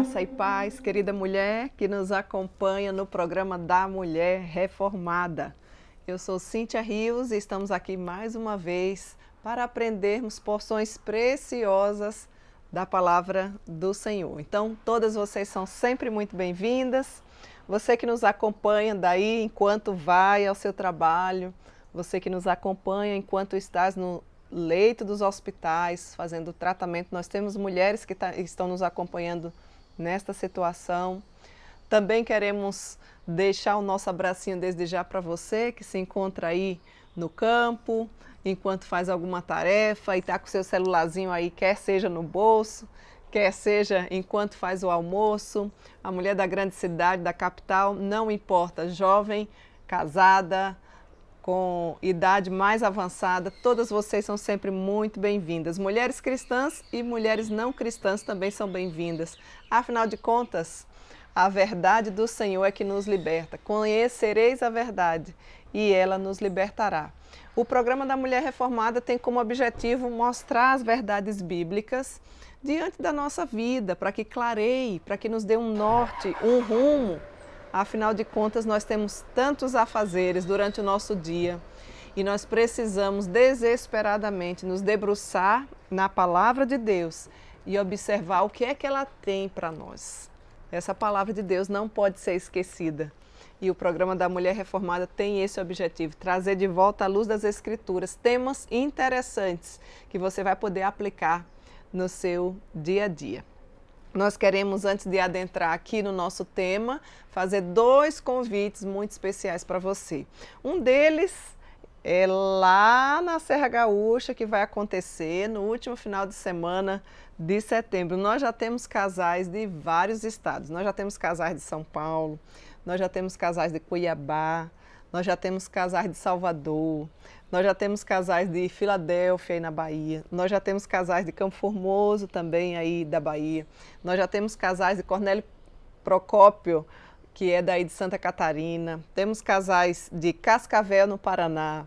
Graça e paz, querida mulher que nos acompanha no programa da Mulher Reformada. Eu sou Cíntia Rios e estamos aqui mais uma vez para aprendermos porções preciosas da palavra do Senhor. Então, todas vocês são sempre muito bem-vindas. Você que nos acompanha daí enquanto vai ao seu trabalho, você que nos acompanha enquanto estás no leito dos hospitais, fazendo tratamento. Nós temos mulheres que estão nos acompanhando nesta situação. Também queremos deixar o nosso abracinho desde já para você que se encontra aí no campo, enquanto faz alguma tarefa e está com seu celularzinho aí, quer seja no bolso, quer seja enquanto faz o almoço. A mulher da grande cidade, da capital, não importa, jovem, casada, com idade mais avançada, todas vocês são sempre muito bem-vindas. Mulheres cristãs e mulheres não cristãs também são bem-vindas. Afinal de contas, a verdade do Senhor é que nos liberta. Conhecereis a verdade e ela nos libertará. O programa da Mulher Reformada tem como objetivo mostrar as verdades bíblicas diante da nossa vida, para que clareie, para que nos dê um norte, um rumo. Afinal de contas, nós temos tantos afazeres durante o nosso dia e nós precisamos desesperadamente nos debruçar na palavra de Deus e observar o que é que ela tem para nós. Essa palavra de Deus não pode ser esquecida. E o programa da Mulher Reformada tem esse objetivo, trazer de volta à luz das Escrituras temas interessantes que você vai poder aplicar no seu dia a dia. Nós queremos, antes de adentrar aqui no nosso tema, fazer dois convites muito especiais para você. Um deles é lá na Serra Gaúcha, que vai acontecer no último final de semana de setembro. Nós já temos casais de vários estados. Nós já temos casais de São Paulo, nós já temos casais de Cuiabá, nós já temos casais de Salvador, nós já temos casais de Filadélfia aí na Bahia, nós já temos casais de Campo Formoso também aí da Bahia, nós já temos casais de Cornélio Procópio, que é daí de Santa Catarina, temos casais de Cascavel no Paraná,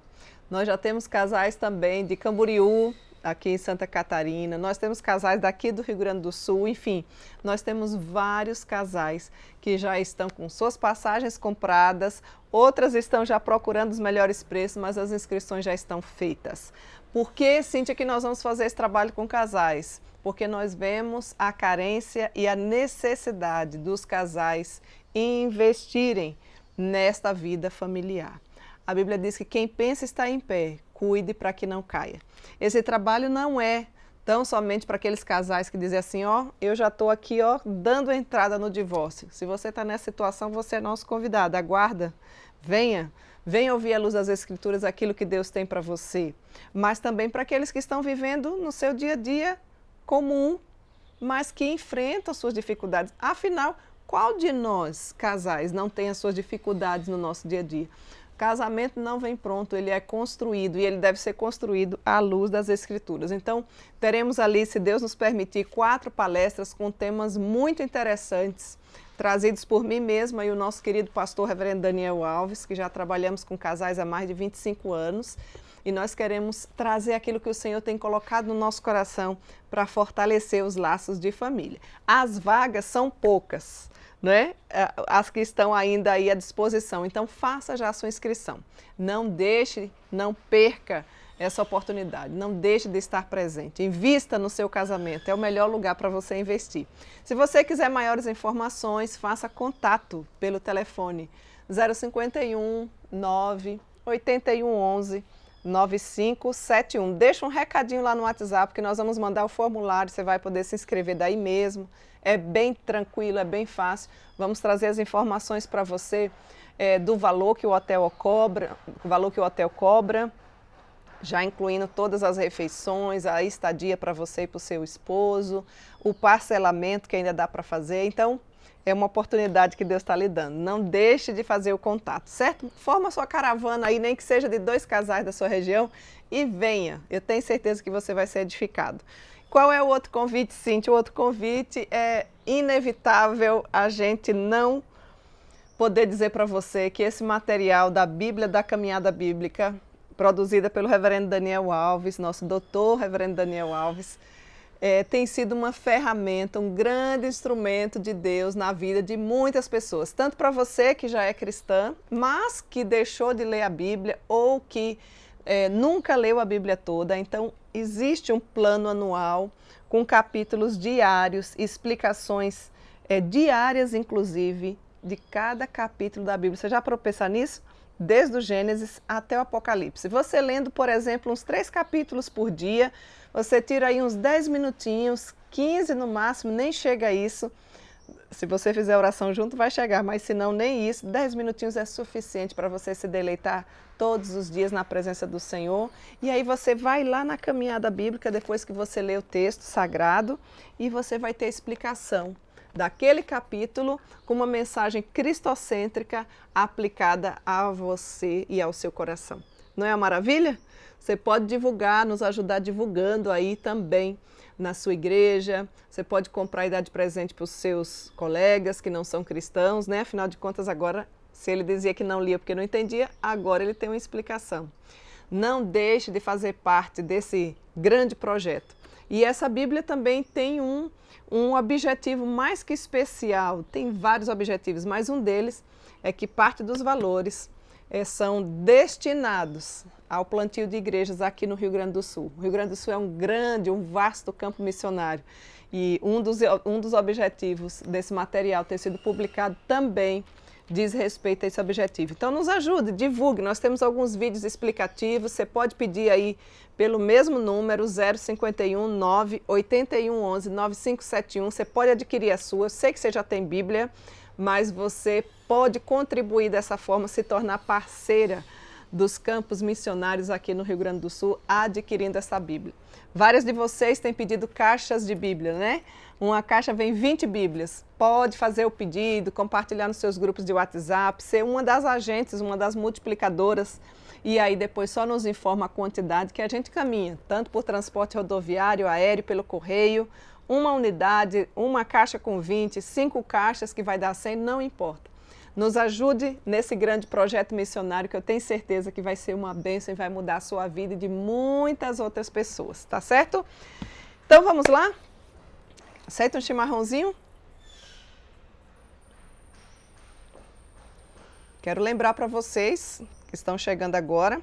nós já temos casais também de Camboriú, aqui em Santa Catarina, nós temos casais daqui do Rio Grande do Sul, enfim, nós temos vários casais que já estão com suas passagens compradas, outras estão já procurando os melhores preços, mas as inscrições já estão feitas. Por que, Cíntia, que nós vamos fazer esse trabalho com casais? Porque nós vemos a carência e a necessidade dos casais investirem nesta vida familiar. A Bíblia diz que quem pensa está em pé, cuide para que não caia. Esse trabalho não é tão somente para aqueles casais que dizem assim, ó, eu já estou aqui, ó, dando entrada no divórcio. Se você está nessa situação, você é nosso convidado. Aguarda, venha ouvir à luz das Escrituras aquilo que Deus tem para você. Mas também para aqueles que estão vivendo no seu dia a dia comum, mas que enfrentam suas dificuldades. Afinal, qual de nós, casais, não tem as suas dificuldades no nosso dia a dia? Casamento não vem pronto, ele é construído e ele deve ser construído à luz das Escrituras. Então, teremos ali, se Deus nos permitir, 4 palestras com temas muito interessantes, trazidos por mim mesma e o nosso querido pastor reverendo Daniel Alves, que já trabalhamos com casais há mais de 25 anos. E nós queremos trazer aquilo que o Senhor tem colocado no nosso coração para fortalecer os laços de família. As vagas são poucas, né? As que estão ainda aí à disposição. Então, faça já a sua inscrição. Não deixe, não perca essa oportunidade. Não deixe de estar presente. Invista no seu casamento. É o melhor lugar para você investir. Se você quiser maiores informações, faça contato pelo telefone 051 9 81 11 9571. Deixa um recadinho lá no WhatsApp que nós vamos mandar o formulário, você vai poder se inscrever daí mesmo. É bem tranquilo, é bem fácil. Vamos trazer as informações para você do valor que o hotel cobra, já incluindo todas as refeições, a estadia para você e para o seu esposo, o parcelamento que ainda dá para fazer. Então, é uma oportunidade que Deus está lhe dando. Não deixe de fazer o contato, certo? Forma sua caravana aí, nem que seja de 2 casais da sua região e venha. Eu tenho certeza que você vai ser edificado. Qual é o outro convite, Cíntia? O outro convite é inevitável a gente não poder dizer para você que esse material da Bíblia, da Caminhada Bíblica, produzida pelo reverendo Daniel Alves, nosso doutor reverendo Daniel Alves, tem sido uma ferramenta, um grande instrumento de Deus na vida de muitas pessoas. Tanto para você que já é cristã, mas que deixou de ler a Bíblia ou que nunca leu a Bíblia toda. Então, existe um plano anual com capítulos diários, explicações diárias, inclusive, de cada capítulo da Bíblia. Você já parou para pensar nisso? Desde o Gênesis até o Apocalipse. Você lendo, por exemplo, uns 3 capítulos por dia, você tira aí uns 10 minutinhos, 15 no máximo, nem chega a isso. Se você fizer oração junto, vai chegar, mas se não, nem isso. 10 minutinhos é suficiente para você se deleitar todos os dias na presença do Senhor. E aí você vai lá na caminhada bíblica, depois que você lê o texto sagrado, e você vai ter explicação daquele capítulo com uma mensagem cristocêntrica aplicada a você e ao seu coração. Não é uma maravilha? Você pode divulgar, nos ajudar divulgando aí também na sua igreja. Você pode comprar e dar de presente para os seus colegas que não são cristãos, né? Afinal de contas, agora, se ele dizia que não lia porque não entendia, agora ele tem uma explicação. Não deixe de fazer parte desse grande projeto. E essa Bíblia também tem um objetivo mais que especial. Tem vários objetivos, mas um deles é que parte dos valores são destinados ao plantio de igrejas aqui no Rio Grande do Sul. O Rio Grande do Sul é um vasto campo missionário. E um dos objetivos desse material ter sido publicado também diz respeito a esse objetivo. Então nos ajude, divulgue. Nós temos alguns vídeos explicativos. Você pode pedir aí pelo mesmo número 051 981 11 9571. Você pode adquirir a sua. Eu sei que você já tem Bíblia, mas você pode contribuir dessa forma, se tornar parceira dos campos missionários aqui no Rio Grande do Sul, adquirindo essa Bíblia. Várias de vocês têm pedido caixas de Bíblia, né? Uma caixa vem 20 Bíblias. Pode fazer o pedido, compartilhar nos seus grupos de WhatsApp, ser uma das agentes, uma das multiplicadoras, e aí depois só nos informa a quantidade que a gente caminha, tanto por transporte rodoviário, aéreo, pelo correio, uma unidade, uma caixa com 20, 5 caixas que vai dar 100, não importa. Nos ajude nesse grande projeto missionário que eu tenho certeza que vai ser uma bênção e vai mudar a sua vida e de muitas outras pessoas, tá certo? Então vamos lá? Aceita um chimarrãozinho? Quero lembrar para vocês que estão chegando agora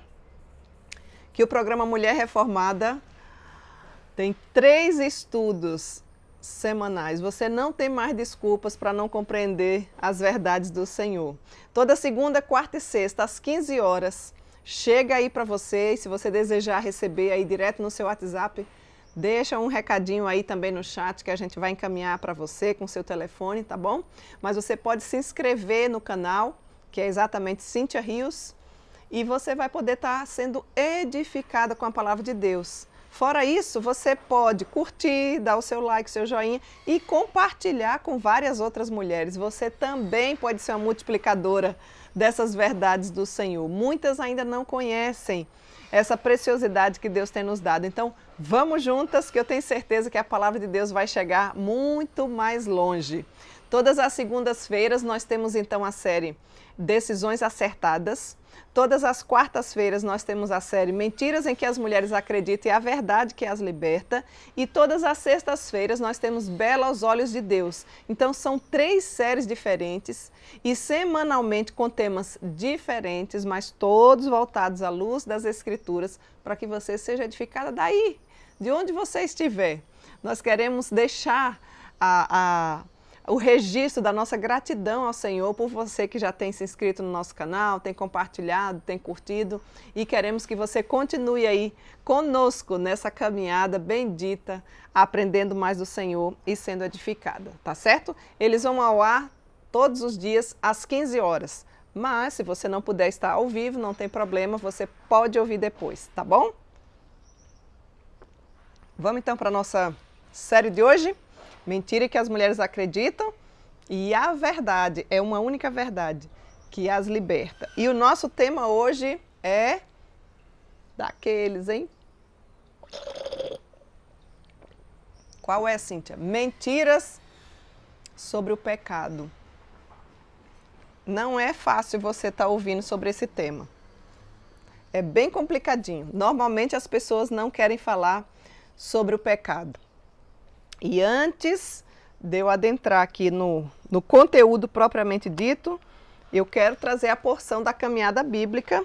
que o programa Mulher Reformada tem 3 estudos semanais. Você não tem mais desculpas para não compreender as verdades do Senhor. Toda segunda, quarta e sexta, às 15 horas, chega aí para você. E se você desejar receber aí direto no seu WhatsApp, deixa um recadinho aí também no chat que a gente vai encaminhar para você com seu telefone, tá bom? Mas você pode se inscrever no canal, que é exatamente Cíntia Rios, e você vai poder estar sendo edificada com a palavra de Deus. Fora isso, você pode curtir, dar o seu like, seu joinha e compartilhar com várias outras mulheres. Você também pode ser uma multiplicadora dessas verdades do Senhor. Muitas ainda não conhecem essa preciosidade que Deus tem nos dado. Então, vamos juntas, que eu tenho certeza que a palavra de Deus vai chegar muito mais longe. Todas as segundas-feiras nós temos então a série Decisões Acertadas. Todas as quartas-feiras nós temos a série Mentiras em que as mulheres acreditam e a verdade que as liberta. E todas as sextas-feiras nós temos Bela aos Olhos de Deus. Então são 3 séries diferentes e semanalmente com temas diferentes, mas todos voltados à luz das Escrituras, para que você seja edificada daí, de onde você estiver. Nós queremos deixar o registro da nossa gratidão ao Senhor por você que já tem se inscrito no nosso canal, tem compartilhado, tem curtido, e queremos que você continue aí conosco nessa caminhada bendita, aprendendo mais do Senhor e sendo edificada, tá certo? Eles vão ao ar todos os dias às 15 horas, mas se você não puder estar ao vivo, não tem problema, você pode ouvir depois, tá bom? Vamos então para a nossa série de hoje? Mentira que as mulheres acreditam e a verdade é uma única verdade que as liberta. E o nosso tema hoje é daqueles, hein? Qual é, Cíntia? Mentiras sobre o pecado. Não é fácil você estar ouvindo sobre esse tema. É bem complicadinho. Normalmente as pessoas não querem falar sobre o pecado. E antes de eu adentrar aqui no conteúdo propriamente dito, eu quero trazer a porção da caminhada bíblica,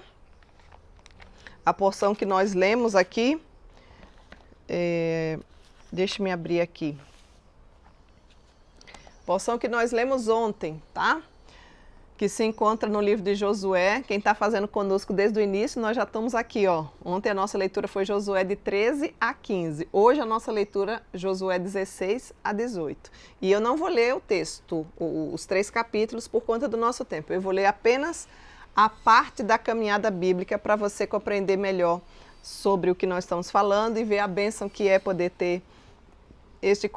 a porção que nós lemos aqui. Deixe-me abrir aqui. Porção que nós lemos ontem, tá? Que se encontra no livro de Josué. Quem está fazendo conosco desde o início, nós já estamos aqui, ó. Ontem a nossa leitura foi Josué de 13 a 15. Hoje a nossa leitura Josué 16 a 18. E eu não vou ler o texto, os 3 capítulos, por conta do nosso tempo. Eu vou ler apenas a parte da caminhada bíblica para você compreender melhor sobre o que nós estamos falando e ver a bênção que é poder ter este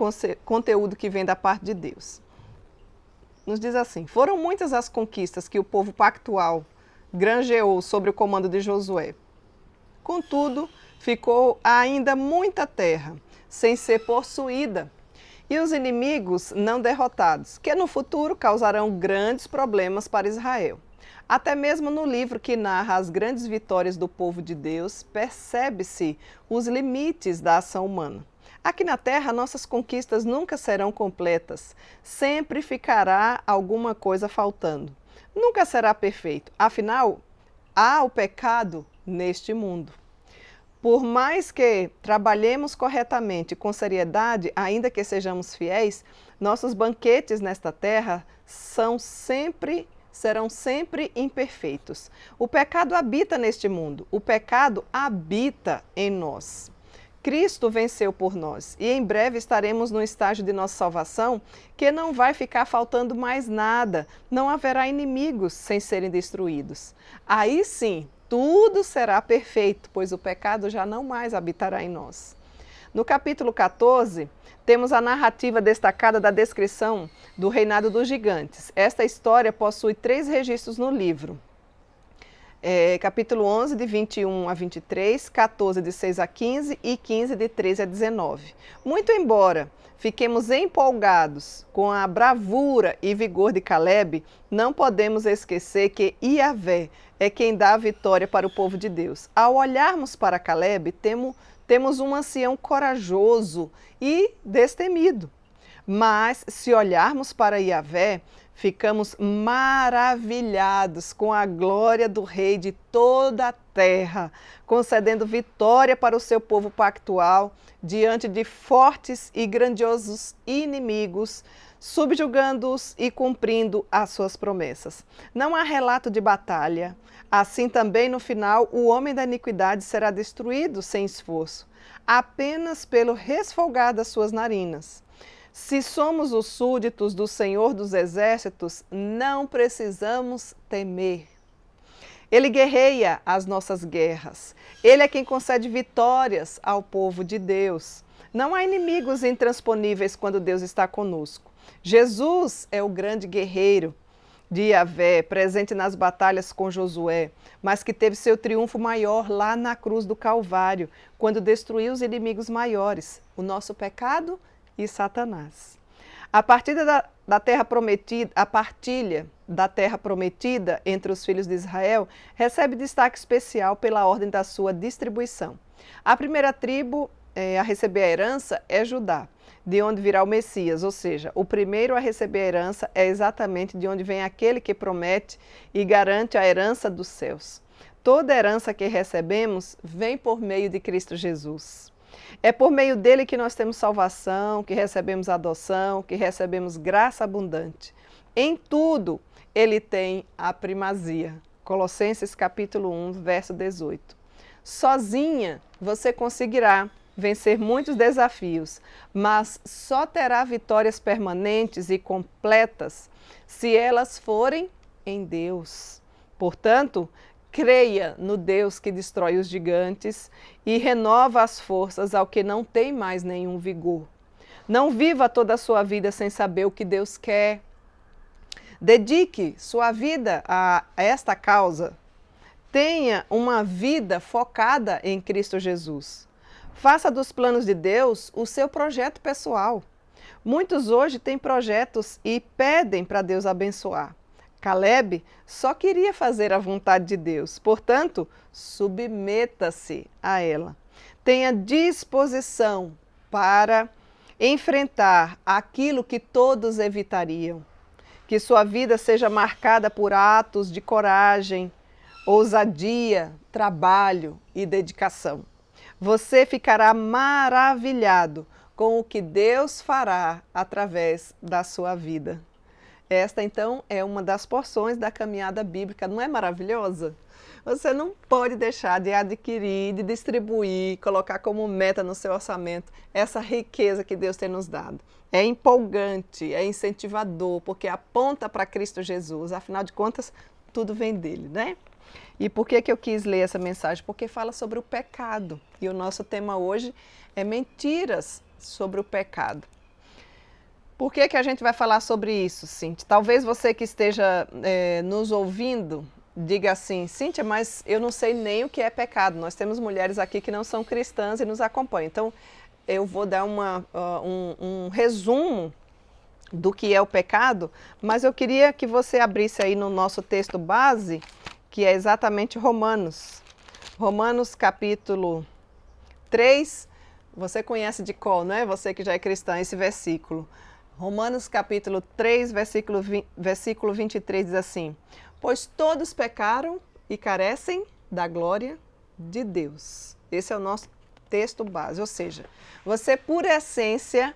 conteúdo que vem da parte de Deus. Nos diz assim: foram muitas as conquistas que o povo pactual granjeou sobre o comando de Josué. Contudo, ficou ainda muita terra sem ser possuída, e os inimigos não derrotados, que no futuro causarão grandes problemas para Israel. Até mesmo no livro que narra as grandes vitórias do povo de Deus, percebe-se os limites da ação humana. Aqui na Terra, nossas conquistas nunca serão completas. Sempre ficará alguma coisa faltando. Nunca será perfeito. Afinal, há o pecado neste mundo. Por mais que trabalhemos corretamente, com seriedade, ainda que sejamos fiéis, nossos banquetes nesta terra serão sempre imperfeitos. O pecado habita neste mundo. O pecado habita em nós. Cristo venceu por nós e em breve estaremos no estágio de nossa salvação que não vai ficar faltando mais nada, não haverá inimigos sem serem destruídos. Aí sim, tudo será perfeito, pois o pecado já não mais habitará em nós. No capítulo 14, temos a narrativa destacada da descrição do reinado dos gigantes. Esta história possui 3 registros no livro. Capítulo 11, de 21 a 23, 14, de 6 a 15 e 15, de 13 a 19. Muito embora fiquemos empolgados com a bravura e vigor de Caleb, não podemos esquecer que Yahvé é quem dá a vitória para o povo de Deus. Ao olharmos para Caleb, temos um ancião corajoso e destemido. Mas, se olharmos para Yahvé, ficamos maravilhados com a glória do Rei de toda a terra, concedendo vitória para o seu povo pactual diante de fortes e grandiosos inimigos, subjugando-os e cumprindo as suas promessas. Não há relato de batalha. Assim também, no final, o homem da iniquidade será destruído sem esforço, apenas pelo resfolgar das suas narinas. Se somos os súditos do Senhor dos Exércitos, não precisamos temer. Ele guerreia as nossas guerras. Ele é quem concede vitórias ao povo de Deus. Não há inimigos intransponíveis quando Deus está conosco. Jesus é o grande guerreiro de Yahvé, presente nas batalhas com Josué, mas que teve seu triunfo maior lá na cruz do Calvário, quando destruiu os inimigos maiores, o nosso pecado e Satanás. A partilha da terra prometida entre os filhos de Israel recebe destaque especial pela ordem da sua distribuição. A primeira tribo a receber a herança é Judá, de onde virá o Messias, ou seja, o primeiro a receber a herança é exatamente de onde vem aquele que promete e garante a herança dos céus. Toda herança que recebemos vem por meio de Cristo Jesus. É por meio dele que nós temos salvação, que recebemos adoção, que recebemos graça abundante. Em tudo, ele tem a primazia. Colossenses capítulo 1, verso 18. Sozinha, você conseguirá vencer muitos desafios, mas só terá vitórias permanentes e completas se elas forem em Deus. Portanto, creia no Deus que destrói os gigantes e renova as forças ao que não tem mais nenhum vigor. Não viva toda a sua vida sem saber o que Deus quer. Dedique sua vida a esta causa. Tenha uma vida focada em Cristo Jesus. Faça dos planos de Deus o seu projeto pessoal. Muitos hoje têm projetos e pedem para Deus abençoar. Caleb só queria fazer a vontade de Deus, portanto, submeta-se a ela. Tenha disposição para enfrentar aquilo que todos evitariam. Que sua vida seja marcada por atos de coragem, ousadia, trabalho e dedicação. Você ficará maravilhado com o que Deus fará através da sua vida. Esta, então, é uma das porções da caminhada bíblica. Não é maravilhosa? Você não pode deixar de adquirir, de distribuir, colocar como meta no seu orçamento essa riqueza que Deus tem nos dado. É empolgante, é incentivador, porque aponta para Cristo Jesus. Afinal de contas, tudo vem dele, né? E por que eu quis ler essa mensagem? Porque fala sobre o pecado. E o nosso tema hoje é mentiras sobre o pecado. Por que a gente vai falar sobre isso, Cíntia? Talvez você que esteja nos ouvindo diga assim, Cíntia, mas eu não sei nem o que é pecado. Nós temos mulheres aqui que não são cristãs e nos acompanham. Então, eu vou dar um resumo do que é o pecado, mas eu queria que você abrisse aí no nosso texto base, que é exatamente Romanos. Romanos capítulo 3, você conhece de cor, não é? Você que já é cristã, esse versículo. Romanos capítulo 3, versículo 23 diz assim: pois todos pecaram e carecem da glória de Deus. Esse é o nosso texto base, ou seja, você por essência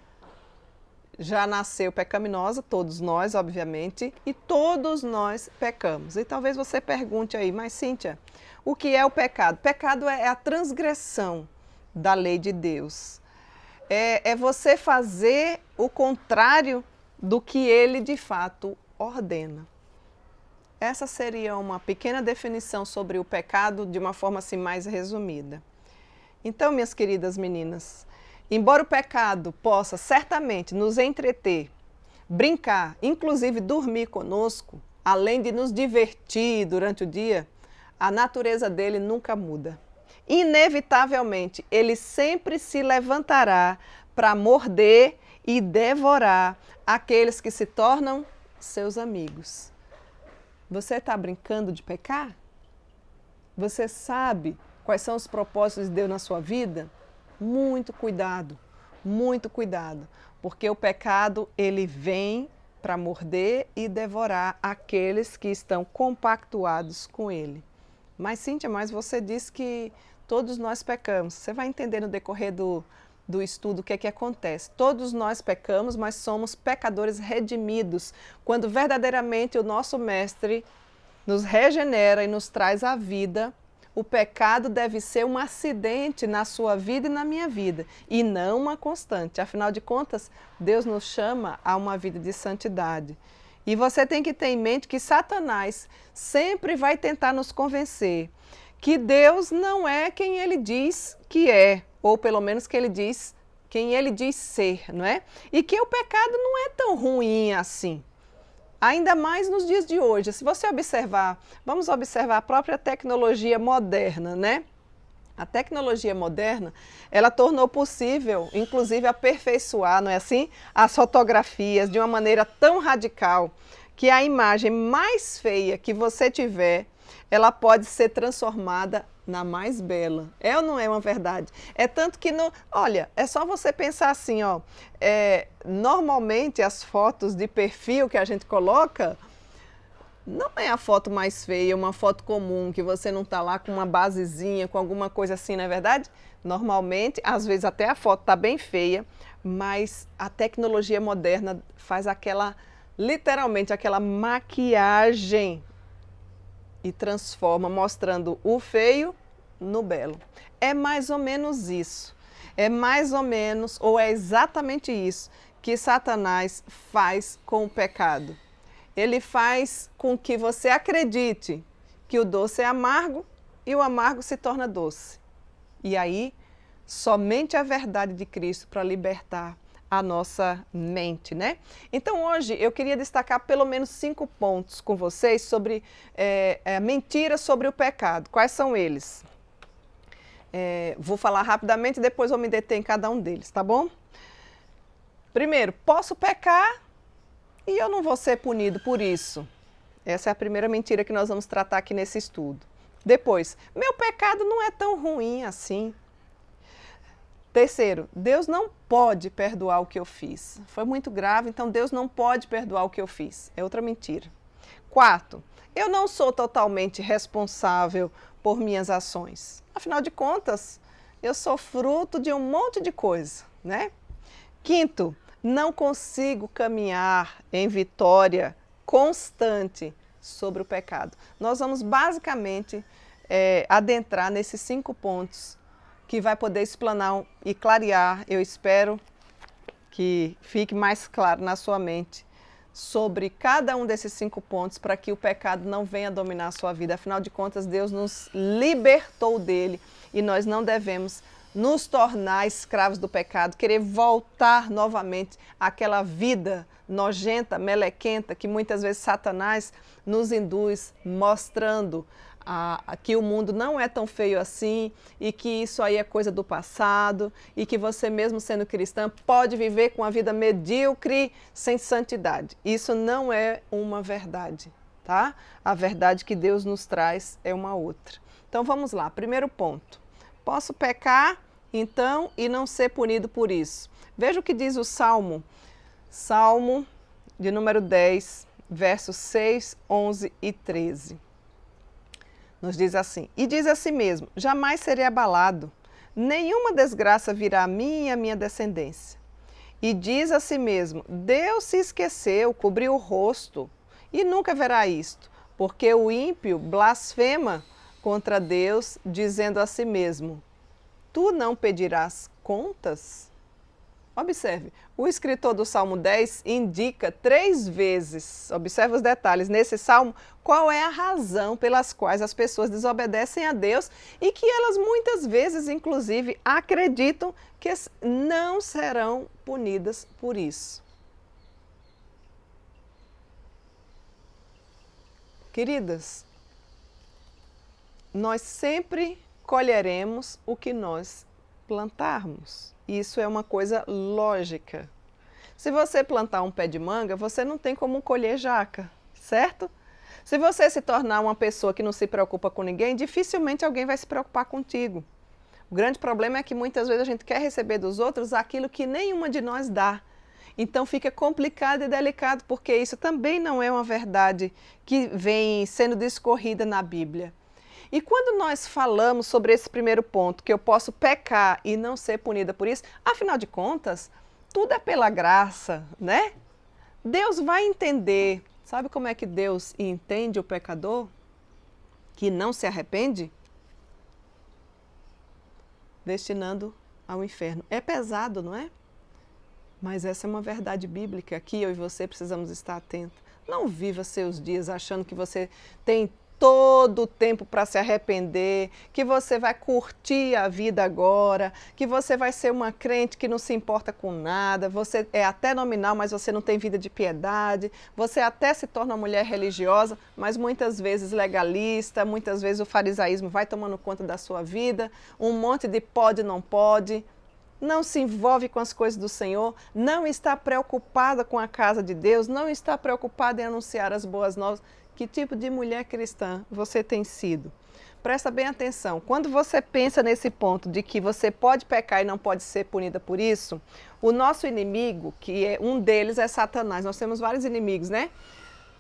já nasceu pecaminosa, todos nós, obviamente, e todos nós pecamos. E talvez você pergunte aí, mas Cíntia, o que é o pecado? Pecado é a transgressão da lei de Deus. É você fazer o contrário do que ele de fato ordena. Essa seria uma pequena definição sobre o pecado de uma forma assim mais resumida. Então, minhas queridas meninas, embora o pecado possa certamente nos entreter, brincar, inclusive dormir conosco, além de nos divertir durante o dia, a natureza dele nunca muda. Inevitavelmente, ele sempre se levantará para morder e devorar aqueles que se tornam seus amigos. Você está brincando de pecar? Você sabe quais são os propósitos de Deus na sua vida? Muito cuidado, porque o pecado ele vem para morder e devorar aqueles que estão compactuados com ele. Mas Cíntia, mas você disse que todos nós pecamos. Você vai entender no decorrer do estudo o que é que acontece. Todos nós pecamos, mas somos pecadores redimidos, quando verdadeiramente o nosso Mestre nos regenera e nos traz à vida. O pecado deve ser um acidente na sua vida e na minha vida, e não uma constante. Afinal de contas, Deus nos chama a uma vida de santidade. E você tem que ter em mente que Satanás sempre vai tentar nos convencer que Deus não é quem ele diz que é, ou pelo menos quem ele diz ser, não é? E que o pecado não é tão ruim assim. Ainda mais nos dias de hoje. Se você observar, vamos observar a própria tecnologia moderna, né? A tecnologia moderna, ela tornou possível, inclusive, aperfeiçoar, não é assim? As fotografias de uma maneira tão radical que a imagem mais feia que você tiver, ela pode ser transformada na mais bela. É ou não é uma verdade? É tanto que, olha, é só você pensar assim, ó, normalmente as fotos de perfil que a gente coloca, não é a foto mais feia, uma foto comum, que você não está lá com uma basezinha, com alguma coisa assim, não é verdade? Normalmente, às vezes até a foto está bem feia, mas a tecnologia moderna faz literalmente aquela maquiagem e transforma, mostrando o feio no belo. É mais ou menos isso. É mais ou menos, ou é exatamente isso, que Satanás faz com o pecado. Ele faz com que você acredite que o doce é amargo e o amargo se torna doce. E aí, somente a verdade de Cristo para libertar a nossa mente, né? Então hoje eu queria destacar pelo menos 5 pontos com vocês sobre mentiras sobre o pecado. Quais são eles? Vou falar rapidamente e depois vou me deter em cada um deles, tá bom? Primeiro, posso pecar e eu não vou ser punido por isso. Essa é a primeira mentira que nós vamos tratar aqui nesse estudo. Depois, meu pecado não é tão ruim assim. Terceiro, Deus não pode perdoar o que eu fiz. Foi muito grave, então Deus não pode perdoar o que eu fiz. É outra mentira. Quarto, eu não sou totalmente responsável por minhas ações. Afinal de contas, eu sou fruto de um monte de coisa, né? Quinto, não consigo caminhar em vitória constante sobre o pecado. Nós vamos basicamente adentrar nesses 5 pontos que vai poder explanar e clarear, eu espero que fique mais claro na sua mente sobre cada um desses 5 pontos para que o pecado não venha dominar a sua vida. Afinal de contas, Deus nos libertou dele e nós não devemos nos tornar escravos do pecado, querer voltar novamente àquela vida nojenta, melequenta, que muitas vezes Satanás nos induz, mostrando que o mundo não é tão feio assim e que isso aí é coisa do passado e que você mesmo sendo cristã pode viver com a vida medíocre sem santidade. Isso não é uma verdade, tá? A verdade que Deus nos traz é uma outra. Então vamos lá, primeiro ponto. Posso pecar, então, e não ser punido por isso. Veja o que diz o Salmo de número 10, versos 6, 11 e 13. Nos diz assim, e diz a si mesmo, jamais serei abalado, nenhuma desgraça virá a mim e a minha descendência. E diz a si mesmo, Deus se esqueceu, cobriu o rosto, e nunca verá isto, porque o ímpio blasfema contra Deus, dizendo a si mesmo, tu não pedirás contas? Observe, o escritor do Salmo 10 indica 3 vezes, observe os detalhes, nesse salmo, qual é a razão pelas quais as pessoas desobedecem a Deus e que elas muitas vezes, inclusive, acreditam que não serão punidas por isso. Queridas, nós sempre colheremos o que nós plantarmos. Isso é uma coisa lógica. Se você plantar um pé de manga, você não tem como colher jaca, certo? Se você se tornar uma pessoa que não se preocupa com ninguém, dificilmente alguém vai se preocupar contigo. O grande problema é que muitas vezes a gente quer receber dos outros aquilo que nenhuma de nós dá. Então fica complicado e delicado, porque isso também não é uma verdade que vem sendo discorrida na Bíblia. E quando nós falamos sobre esse primeiro ponto, que eu posso pecar e não ser punida por isso, afinal de contas, tudo é pela graça, né? Deus vai entender. Sabe como é que Deus entende o pecador que não se arrepende? Destinando ao inferno. É pesado, não é? Mas essa é uma verdade bíblica que eu e você precisamos estar atentos. Não viva seus dias achando que você tem todo o tempo para se arrepender, que você vai curtir a vida agora, que você vai ser uma crente que não se importa com nada, você é até nominal, mas você não tem vida de piedade, você até se torna uma mulher religiosa, mas muitas vezes legalista, muitas vezes o farisaísmo vai tomando conta da sua vida, um monte de pode e não pode, não se envolve com as coisas do Senhor, não está preocupada com a casa de Deus, não está preocupada em anunciar as boas novas. Que tipo de mulher cristã você tem sido? Presta bem atenção. Quando você pensa nesse ponto de que você pode pecar e não pode ser punida por isso, o nosso inimigo, que é um deles é Satanás. Nós temos vários inimigos, né?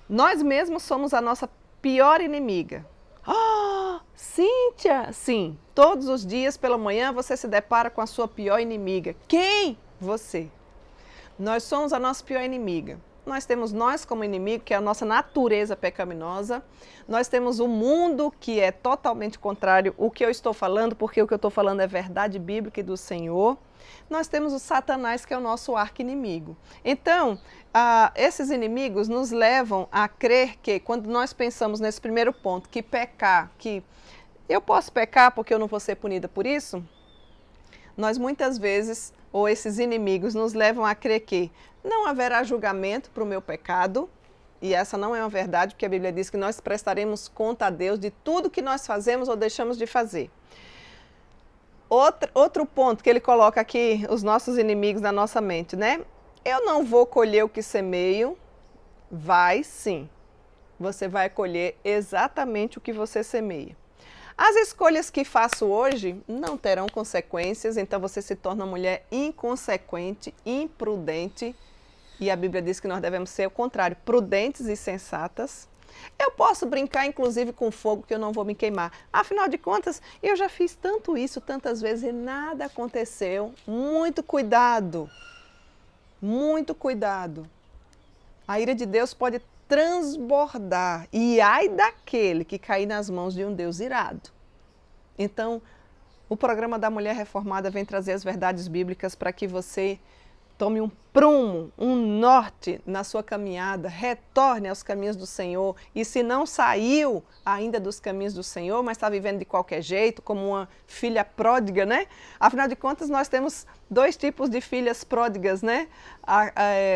Nós mesmos somos a nossa pior inimiga. Ah, Cíntia! Sim, todos os dias pela manhã você se depara com a sua pior inimiga. Quem? Você. Nós somos a nossa pior inimiga. Nós temos nós como inimigo, que é a nossa natureza pecaminosa. Nós temos o mundo, que é totalmente contrário ao que eu estou falando, porque o que eu estou falando é verdade bíblica e do Senhor. Nós temos o Satanás, que é o nosso arqui-inimigo. Então, esses inimigos nos levam a crer que, quando nós pensamos nesse primeiro ponto, que pecar, que eu posso pecar porque eu não vou ser punida por isso, nós muitas vezes, ou esses inimigos, nos levam a crer que não haverá julgamento para o meu pecado, e essa não é uma verdade, porque a Bíblia diz que nós prestaremos conta a Deus de tudo que nós fazemos ou deixamos de fazer. Outro ponto que ele coloca aqui, os nossos inimigos na nossa mente, né? Eu não vou colher o que semeio. Vai sim. Você vai colher exatamente o que você semeia. As escolhas que faço hoje não terão consequências, então você se torna uma mulher inconsequente, imprudente, e a Bíblia diz que nós devemos ser o contrário, prudentes e sensatas. Eu posso brincar, inclusive, com fogo, que eu não vou me queimar. Afinal de contas, eu já fiz tanto isso tantas vezes e nada aconteceu. Muito cuidado, muito cuidado. A ira de Deus pode transbordar, e ai daquele que cair nas mãos de um Deus irado. Então, o programa da Mulher Reformada vem trazer as verdades bíblicas para que você tome um prumo, um norte na sua caminhada, retorne aos caminhos do Senhor. E se não saiu ainda dos caminhos do Senhor, mas está vivendo de qualquer jeito, como uma filha pródiga, né? Afinal de contas, nós temos dois tipos de filhas pródigas, né?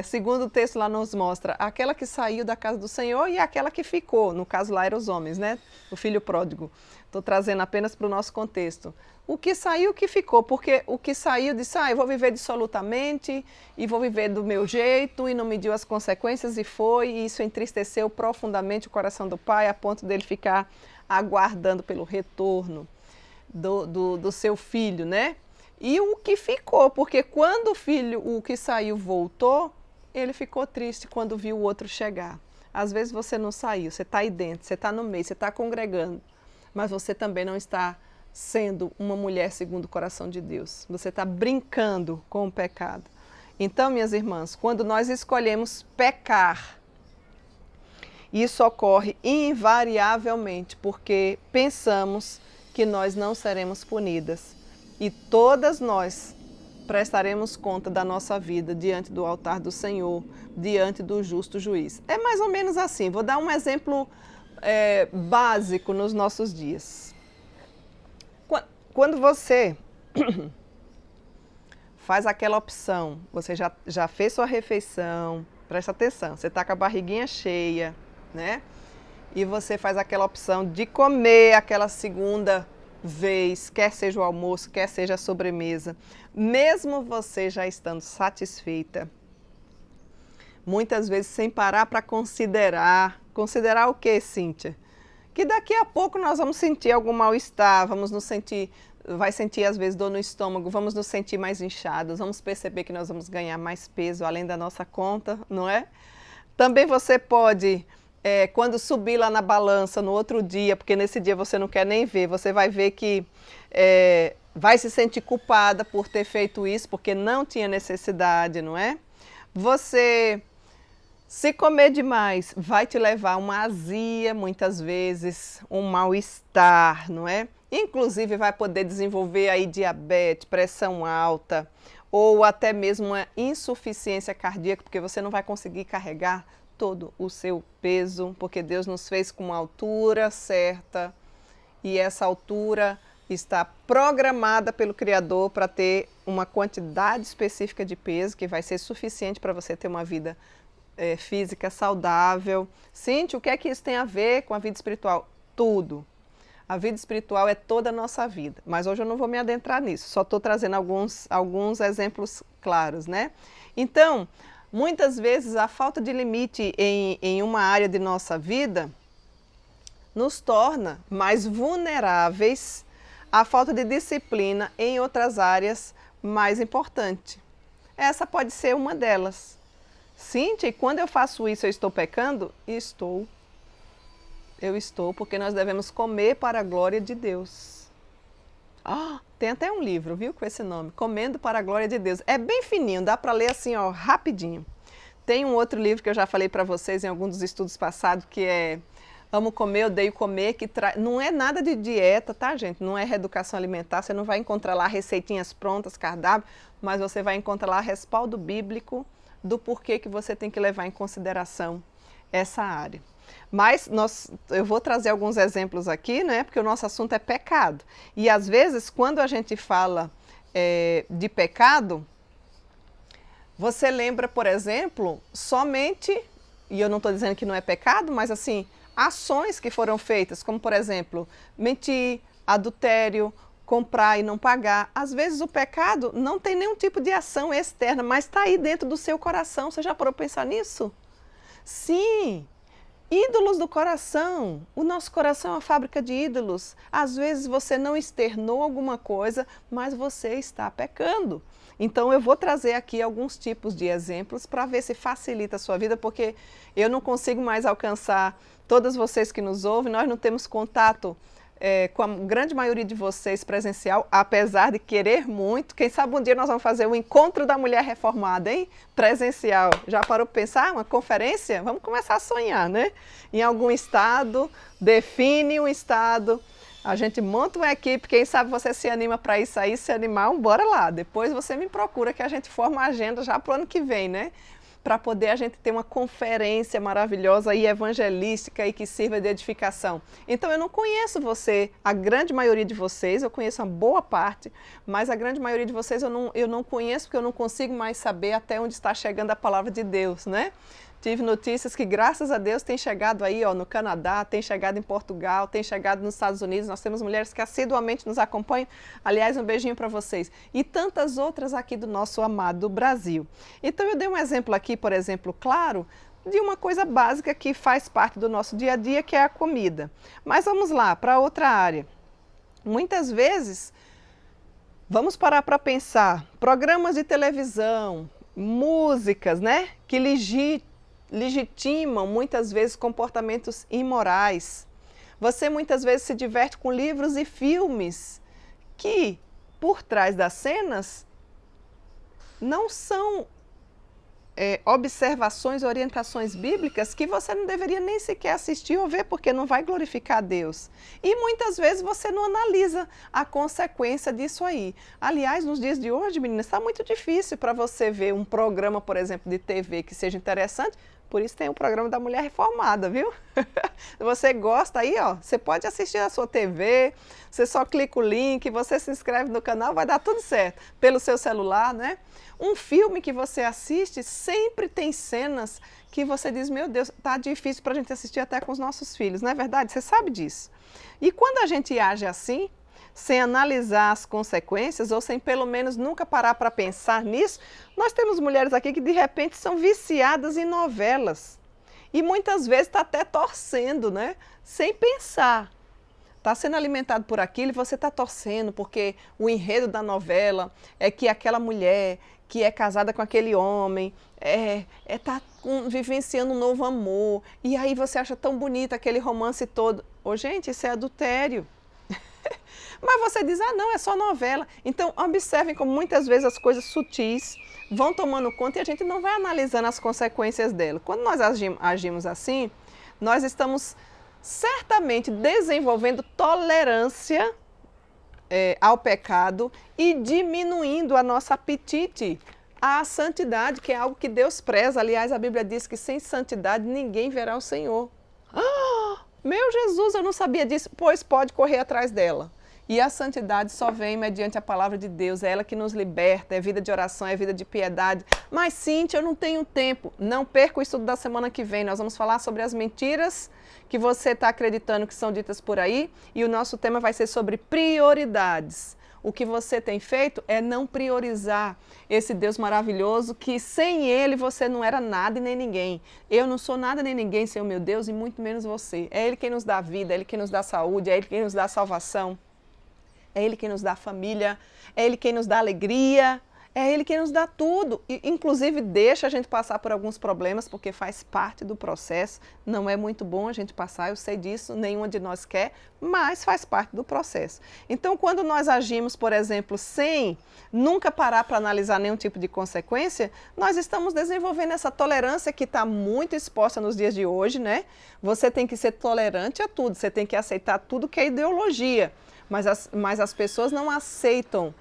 Segundo o texto lá nos mostra, aquela que saiu da casa do Senhor e aquela que ficou. No caso lá eram os homens, né? O filho pródigo. Estou trazendo apenas para o nosso contexto. O que saiu, o que ficou, porque o que saiu disse, eu vou viver dissolutamente e vou viver do meu jeito, e não mediu as consequências e foi, e isso entristeceu profundamente o coração do pai, a ponto dele ficar aguardando pelo retorno do seu filho, né? E o que ficou, porque quando o que saiu voltou, ele ficou triste quando viu o outro chegar. Às vezes você não saiu, você está aí dentro, você está no meio, você está congregando, mas você também não está sendo uma mulher segundo o coração de Deus. Você está brincando com o pecado. Então, minhas irmãs, quando nós escolhemos pecar, isso ocorre invariavelmente porque pensamos que nós não seremos punidas. E todas nós prestaremos conta da nossa vida diante do altar do Senhor, diante do justo juiz. É mais ou menos assim. Vou dar um exemplo básico nos nossos dias. Quando você faz aquela opção, você já fez sua refeição, presta atenção, você está com a barriguinha cheia, né? E você faz aquela opção de comer aquela segunda vez, quer seja o almoço, quer seja a sobremesa, mesmo você já estando satisfeita, muitas vezes sem parar para considerar o que, Cíntia? Que daqui a pouco nós vamos sentir algum mal-estar, vai sentir às vezes dor no estômago, vamos nos sentir mais inchados, vamos perceber que nós vamos ganhar mais peso além da nossa conta, não é? Também você pode, quando subir lá na balança no outro dia, porque nesse dia você não quer nem ver, você vai ver que vai se sentir culpada por ter feito isso, porque não tinha necessidade, não é? Você, se comer demais, vai te levar a uma azia, muitas vezes, um mal-estar, não é? Inclusive vai poder desenvolver aí diabetes, pressão alta, ou até mesmo uma insuficiência cardíaca, porque você não vai conseguir carregar todo o seu peso, porque Deus nos fez com uma altura certa, e essa altura está programada pelo Criador para ter uma quantidade específica de peso, que vai ser suficiente para você ter uma vida física saudável. Cíntia, o que é que isso tem a ver com a vida espiritual? Tudo. A vida espiritual é toda a nossa vida, mas hoje eu não vou me adentrar nisso, só estou trazendo alguns exemplos claros, né? Então, muitas vezes a falta de limite em uma área de nossa vida nos torna mais vulneráveis à falta de disciplina em outras áreas mais importantes. Essa pode ser uma delas. Cíntia, e quando eu faço isso, eu estou pecando? Eu estou, porque nós devemos comer para a glória de Deus. Tem até um livro, viu, com esse nome, Comendo para a Glória de Deus. É bem fininho, dá para ler assim, ó, rapidinho. Tem um outro livro que eu já falei para vocês em algum dos estudos passados, que é Amo Comer, Odeio Comer, que não é nada de dieta, tá, gente? Não é reeducação alimentar, você não vai encontrar lá receitinhas prontas, cardápio, mas você vai encontrar lá respaldo bíblico do porquê que você tem que levar em consideração essa área. Mas eu vou trazer alguns exemplos aqui, né? Porque o nosso assunto é pecado. E às vezes, quando a gente fala de pecado, você lembra, por exemplo, somente, e eu não estou dizendo que não é pecado, mas assim, ações que foram feitas, como por exemplo, mentir, adultério, comprar e não pagar. Às vezes o pecado não tem nenhum tipo de ação externa, mas está aí dentro do seu coração. Você já parou para pensar nisso? Sim! Ídolos do coração. O nosso coração é uma fábrica de ídolos. Às vezes você não externou alguma coisa, mas você está pecando. Então eu vou trazer aqui alguns tipos de exemplos para ver se facilita a sua vida, porque eu não consigo mais alcançar todas vocês que nos ouvem, nós não temos contato com a grande maioria de vocês presencial, apesar de querer muito. Quem sabe um dia nós vamos fazer o encontro da mulher reformada, hein? Presencial. Já parou para pensar? Uma conferência? Vamos começar a sonhar, né? Em algum estado, define um estado, a gente monta uma equipe, quem sabe você se anima para isso aí, se animar, bora lá. Depois você me procura que a gente forma a agenda já para o ano que vem, né? Para poder a gente ter uma conferência maravilhosa e evangelística e que sirva de edificação. Então eu não conheço você, a grande maioria de vocês, eu conheço uma boa parte, mas a grande maioria de vocês eu não conheço porque eu não consigo mais saber até onde está chegando a palavra de Deus, né? Tive notícias que, graças a Deus, tem chegado aí no Canadá, tem chegado em Portugal, tem chegado nos Estados Unidos. Nós temos mulheres que assiduamente nos acompanham. Aliás, um beijinho para vocês. E tantas outras aqui do nosso amado Brasil. Então, eu dei um exemplo aqui, por exemplo, claro, de uma coisa básica que faz parte do nosso dia a dia, que é a comida. Mas vamos lá, para outra área. Muitas vezes, vamos parar para pensar, programas de televisão, músicas, né, que legitimam muitas vezes comportamentos imorais. Você muitas vezes se diverte com livros e filmes que, por trás das cenas, não são observações, orientações bíblicas que você não deveria nem sequer assistir ou ver, porque não vai glorificar a Deus. E muitas vezes você não analisa a consequência disso aí. Aliás, nos dias de hoje, meninas, está muito difícil para você ver um programa, por exemplo, de TV que seja interessante. Por isso tem o programa da Mulher Reformada, viu? Você gosta aí, ó, você pode assistir na sua TV, você só clica o link, você se inscreve no canal, vai dar tudo certo. Pelo seu celular, né? Um filme que você assiste sempre tem cenas que você diz, meu Deus, tá difícil para a gente assistir até com os nossos filhos, não é verdade? Você sabe disso. E quando a gente age assim, sem analisar as consequências ou sem pelo menos nunca parar para pensar nisso, nós temos mulheres aqui que de repente são viciadas em novelas e muitas vezes está até torcendo, né? Sem pensar. Está sendo alimentado por aquilo e você está torcendo porque o enredo da novela é que aquela mulher que é casada com aquele homem está vivenciando um novo amor e aí você acha tão bonito aquele romance todo. Ô, gente, isso é adultério. Mas você diz, ah não, é só novela. Então observem como muitas vezes as coisas sutis vão tomando conta e a gente não vai analisando as consequências dela. Quando nós agimos assim, nós estamos certamente desenvolvendo tolerância ao pecado e diminuindo a nosso apetite à santidade, que é algo que Deus preza. Aliás, a Bíblia diz que sem santidade ninguém verá o Senhor. Ah, meu Jesus, eu não sabia disso, pois pode correr atrás dela. E a santidade só vem mediante a palavra de Deus, é ela que nos liberta, é vida de oração, é vida de piedade. Mas Cíntia, eu não tenho tempo. Não perca o estudo da semana que vem, nós vamos falar sobre as mentiras que você está acreditando que são ditas por aí e o nosso tema vai ser sobre prioridades. O que você tem feito é não priorizar esse Deus maravilhoso que sem Ele você não era nada e nem ninguém. Eu não sou nada nem ninguém sem o meu Deus e muito menos você. É Ele quem nos dá vida, é Ele quem nos dá saúde, é Ele quem nos dá salvação. É Ele quem nos dá família, é Ele quem nos dá alegria, é Ele quem nos dá tudo. E, inclusive, deixa a gente passar por alguns problemas, porque faz parte do processo. Não é muito bom a gente passar, eu sei disso, nenhuma de nós quer, mas faz parte do processo. Então, quando nós agimos, por exemplo, sem nunca parar para analisar nenhum tipo de consequência, nós estamos desenvolvendo essa tolerância que está muito exposta nos dias de hoje, né? Você tem que ser tolerante a tudo, você tem que aceitar tudo que é ideologia. Mas as pessoas não aceitam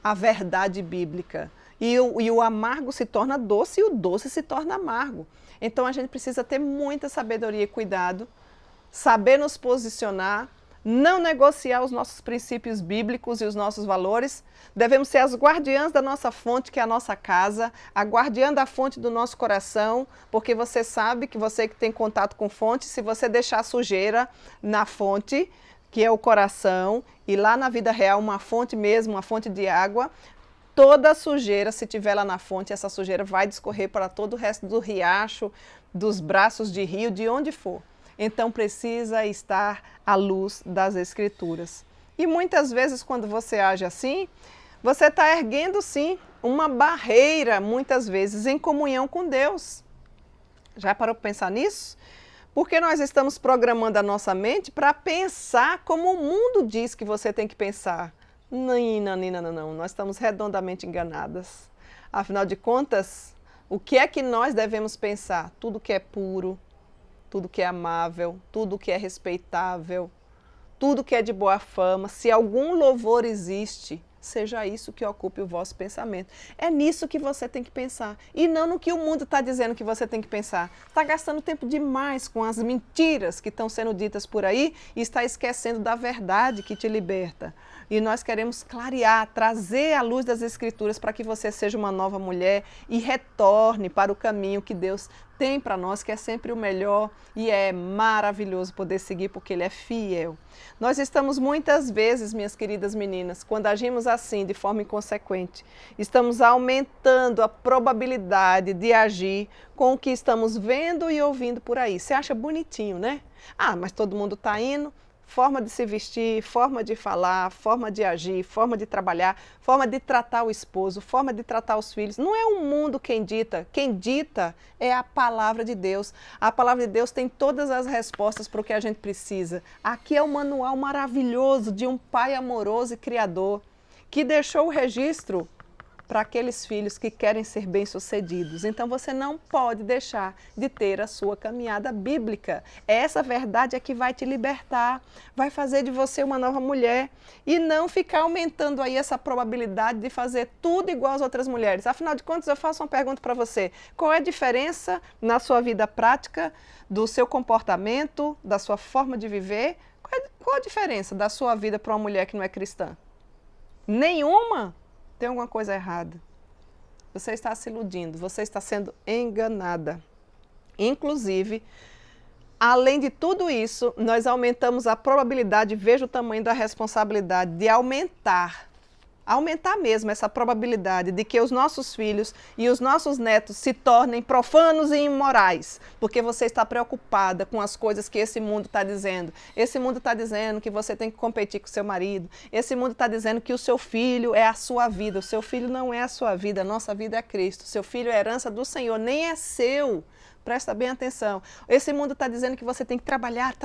a verdade bíblica. E o amargo se torna doce e o doce se torna amargo. Então a gente precisa ter muita sabedoria e cuidado, saber nos posicionar, não negociar os nossos princípios bíblicos e os nossos valores. Devemos ser as guardiãs da nossa fonte, que é a nossa casa, a guardiã da fonte do nosso coração, porque você sabe que você que tem contato com fonte, se você deixar sujeira na fonte, que é o coração, e lá na vida real uma fonte mesmo, uma fonte de água, toda a sujeira, se tiver lá na fonte, essa sujeira vai discorrer para todo o resto do riacho, dos braços de rio, de onde for. então precisa estar à luz das Escrituras. E muitas vezes quando você age assim, você está erguendo sim uma barreira, muitas vezes, em comunhão com Deus. Já parou para pensar nisso? Porque nós estamos programando a nossa mente para pensar como o mundo diz que você tem que pensar. Não, nós estamos redondamente enganadas. Afinal de contas, o que é que nós devemos pensar? Tudo que é puro, tudo que é amável, tudo que é respeitável, tudo que é de boa fama, se algum louvor existe, seja isso que ocupe o vosso pensamento. É nisso que você tem que pensar e não no que o mundo está dizendo que você tem que pensar. Está gastando tempo demais com as mentiras que estão sendo ditas por aí e está esquecendo da verdade que te liberta. E nós queremos clarear, trazer a luz das Escrituras para que você seja uma nova mulher e retorne para o caminho que Deus tem para nós, que é sempre o melhor e é maravilhoso poder seguir porque Ele é fiel. Nós estamos muitas vezes, minhas queridas meninas, quando agimos assim, de forma inconsequente, estamos aumentando a probabilidade de agir com o que estamos vendo e ouvindo por aí. Você acha bonitinho, né? Ah, mas todo mundo está indo. Forma de se vestir, forma de falar, forma de agir, forma de trabalhar, forma de tratar o esposo, forma de tratar os filhos. Não é o mundo quem dita é a palavra de Deus. A palavra de Deus tem todas as respostas para o que a gente precisa. Aqui é o manual maravilhoso de um pai amoroso e criador que deixou o registro para aqueles filhos que querem ser bem-sucedidos. Então você não pode deixar de ter a sua caminhada bíblica. Essa verdade é que vai te libertar, vai fazer de você uma nova mulher e não ficar aumentando aí essa probabilidade de fazer tudo igual às outras mulheres. Afinal de contas, eu faço uma pergunta para você. Qual é a diferença na sua vida prática, do seu comportamento, da sua forma de viver? Qual a diferença da sua vida para uma mulher que não é cristã? Nenhuma? Tem alguma coisa errada. Você está se iludindo, você está sendo enganada. Inclusive, além de tudo isso, nós aumentamos a probabilidade, veja o tamanho da responsabilidade, de aumentar mesmo essa probabilidade de que os nossos filhos e os nossos netos se tornem profanos e imorais, porque você está preocupada com as coisas que esse mundo está dizendo. Esse mundo está dizendo que você tem que competir com o seu marido. Esse mundo está dizendo que o seu filho é a sua vida. O seu filho não é a sua vida, a nossa vida é Cristo. O seu filho é herança do Senhor, nem é seu. Presta bem atenção. Esse mundo está dizendo que você tem que trabalhar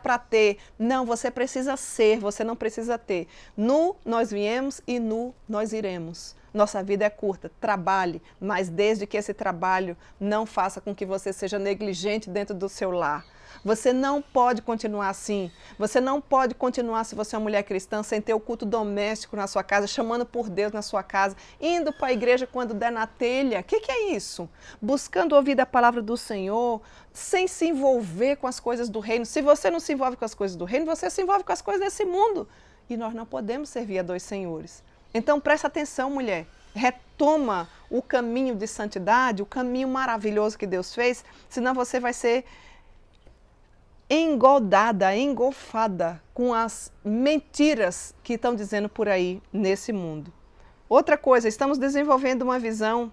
para ter. Não, você precisa ser, você não precisa ter. Nu nós viemos e nu nós iremos. Nossa vida é curta, trabalhe, mas desde que esse trabalho não faça com que você seja negligente dentro do seu lar. Você não pode continuar assim. Você não pode continuar, se você é uma mulher cristã, sem ter o culto doméstico na sua casa, chamando por Deus na sua casa, indo para a igreja quando der na telha. O que é isso? Buscando ouvir a palavra do Senhor, sem se envolver com as coisas do reino. Se você não se envolve com as coisas do reino, você se envolve com as coisas desse mundo. E nós não podemos servir a dois senhores. Então presta atenção, mulher. Retoma o caminho de santidade, o caminho maravilhoso que Deus fez, senão você vai ser engodada, engolfada com as mentiras que estão dizendo por aí nesse mundo. Outra coisa, estamos desenvolvendo uma visão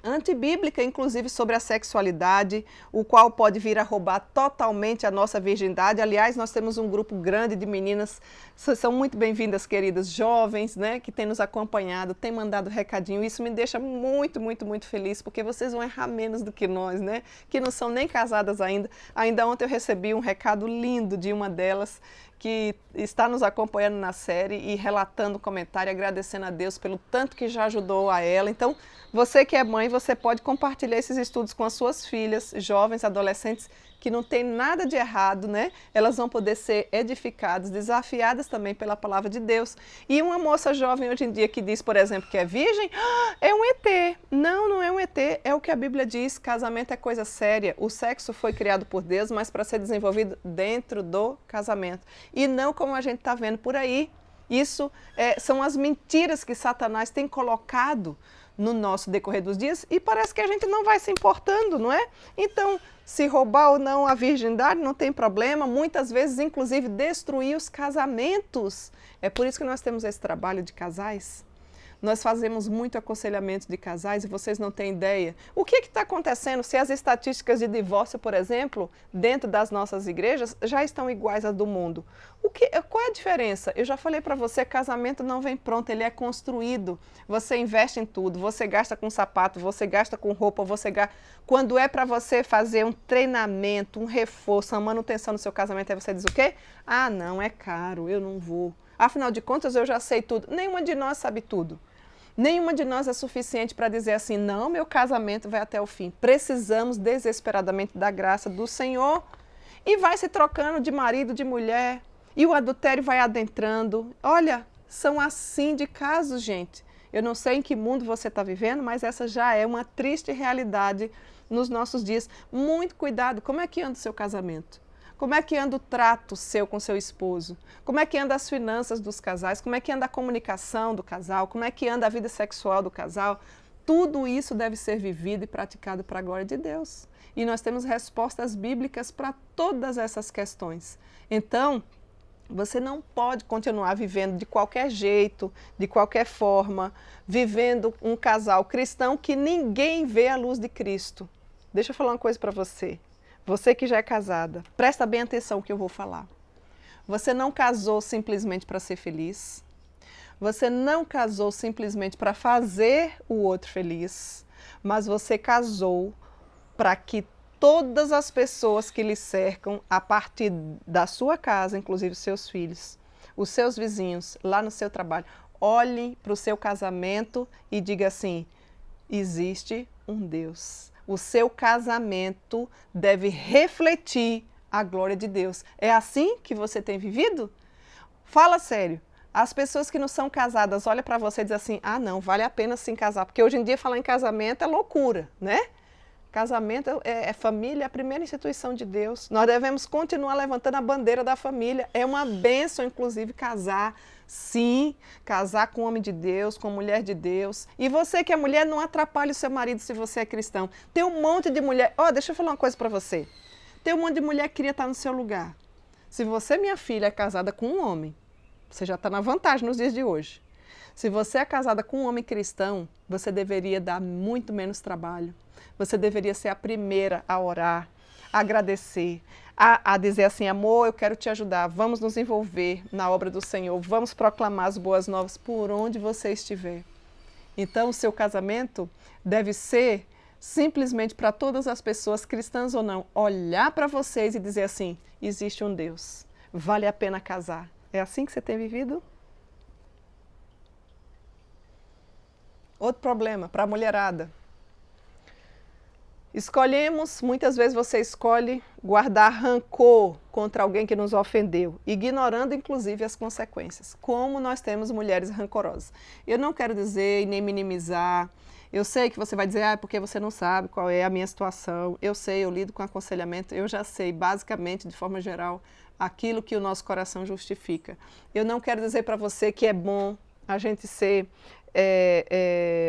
antibíblica, inclusive sobre a sexualidade, o qual pode vir a roubar totalmente a nossa virgindade. Aliás, nós temos um grupo grande de meninas, são muito bem-vindas, queridas, jovens, né, que têm nos acompanhado, têm mandado recadinho. Isso me deixa muito, muito, muito feliz, porque vocês vão errar menos do que nós, né, que não são nem casadas ainda. Ainda ontem eu recebi um recado lindo de uma delas, que está nos acompanhando na série e relatando o comentário, agradecendo a Deus pelo tanto que já ajudou a ela. Então, você que é mãe, você pode compartilhar esses estudos com as suas filhas, jovens, adolescentes, que não tem nada de errado, né? Elas vão poder ser edificadas, desafiadas também pela palavra de Deus. E uma moça jovem hoje em dia que diz, por exemplo, que é virgem, é um ET. Não, não é um ET, é o que a Bíblia diz, casamento é coisa séria. O sexo foi criado por Deus, mas para ser desenvolvido dentro do casamento. E não como a gente está vendo por aí. Isso são as mentiras que Satanás tem colocado no nosso decorrer dos dias e parece que a gente não vai se importando, não é? Então, se roubar ou não a virgindade não tem problema, muitas vezes, inclusive, destruir os casamentos. É por isso que nós temos esse trabalho de casais. Nós fazemos muito aconselhamento de casais e vocês não têm ideia. O que está acontecendo se as estatísticas de divórcio, por exemplo, dentro das nossas igrejas, já estão iguais às do mundo? Qual é a diferença? Eu já falei para você, casamento não vem pronto, ele é construído. Você investe em tudo, você gasta com sapato, você gasta com roupa, você gasta... Quando é para você fazer um treinamento, um reforço, uma manutenção no seu casamento, aí você diz o quê? Ah, não, é caro, eu não vou. Afinal de contas, eu já sei tudo. Nenhuma de nós sabe tudo. Nenhuma de nós é suficiente para dizer assim, não, meu casamento vai até o fim. Precisamos desesperadamente da graça do Senhor e vai se trocando de marido, de mulher, e o adultério vai adentrando. Olha, são assim de casos, gente. Eu não sei em que mundo você está vivendo, mas essa já é uma triste realidade nos nossos dias. Muito cuidado, como é que anda o seu casamento? Como é que anda o trato seu com seu esposo? Como é que anda as finanças dos casais? Como é que anda a comunicação do casal? Como é que anda a vida sexual do casal? Tudo isso deve ser vivido e praticado para a glória de Deus. E nós temos respostas bíblicas para todas essas questões. Então, você não pode continuar vivendo de qualquer jeito, de qualquer forma, vivendo um casal cristão que ninguém vê a luz de Cristo. Deixa eu falar uma coisa para você. Você que já é casada, presta bem atenção no que eu vou falar. Você não casou simplesmente para ser feliz. Você não casou simplesmente para fazer o outro feliz. Mas você casou para que todas as pessoas que lhe cercam, a partir da sua casa, inclusive os seus filhos, os seus vizinhos, lá no seu trabalho, olhem para o seu casamento e digam assim, existe um Deus. O seu casamento deve refletir a glória de Deus. É assim que você tem vivido? Fala sério. As pessoas que não são casadas olham para você e dizem assim, ah não, vale a pena sim casar. Porque hoje em dia falar em casamento é loucura, né? Casamento é família, é a primeira instituição de Deus. Nós devemos continuar levantando a bandeira da família. É uma bênção, inclusive, casar. Sim, casar com homem de Deus, com mulher de Deus. E você que é mulher, não atrapalhe o seu marido se você é cristão. Tem um monte de mulher... deixa eu falar uma coisa para você. Tem um monte de mulher que queria estar no seu lugar. Se você, minha filha, é casada com um homem, você já está na vantagem nos dias de hoje. Se você é casada com um homem cristão, você deveria dar muito menos trabalho. Você deveria ser a primeira a orar, a agradecer, a dizer assim, amor, eu quero te ajudar, vamos nos envolver na obra do Senhor, vamos proclamar as boas novas por onde você estiver. Então, o seu casamento deve ser simplesmente para todas as pessoas, cristãs ou não, olhar para vocês e dizer assim, existe um Deus, vale a pena casar. É assim que você tem vivido? Outro problema para a mulherada. Escolhemos, muitas vezes você escolhe guardar rancor contra alguém que nos ofendeu, ignorando inclusive as consequências. Como nós temos mulheres rancorosas. Eu não quero dizer e nem minimizar. Eu sei que você vai dizer, porque você não sabe qual é a minha situação. Eu sei, eu lido com aconselhamento, eu já sei, basicamente, de forma geral, aquilo que o nosso coração justifica. Eu não quero dizer para você que é bom a gente ser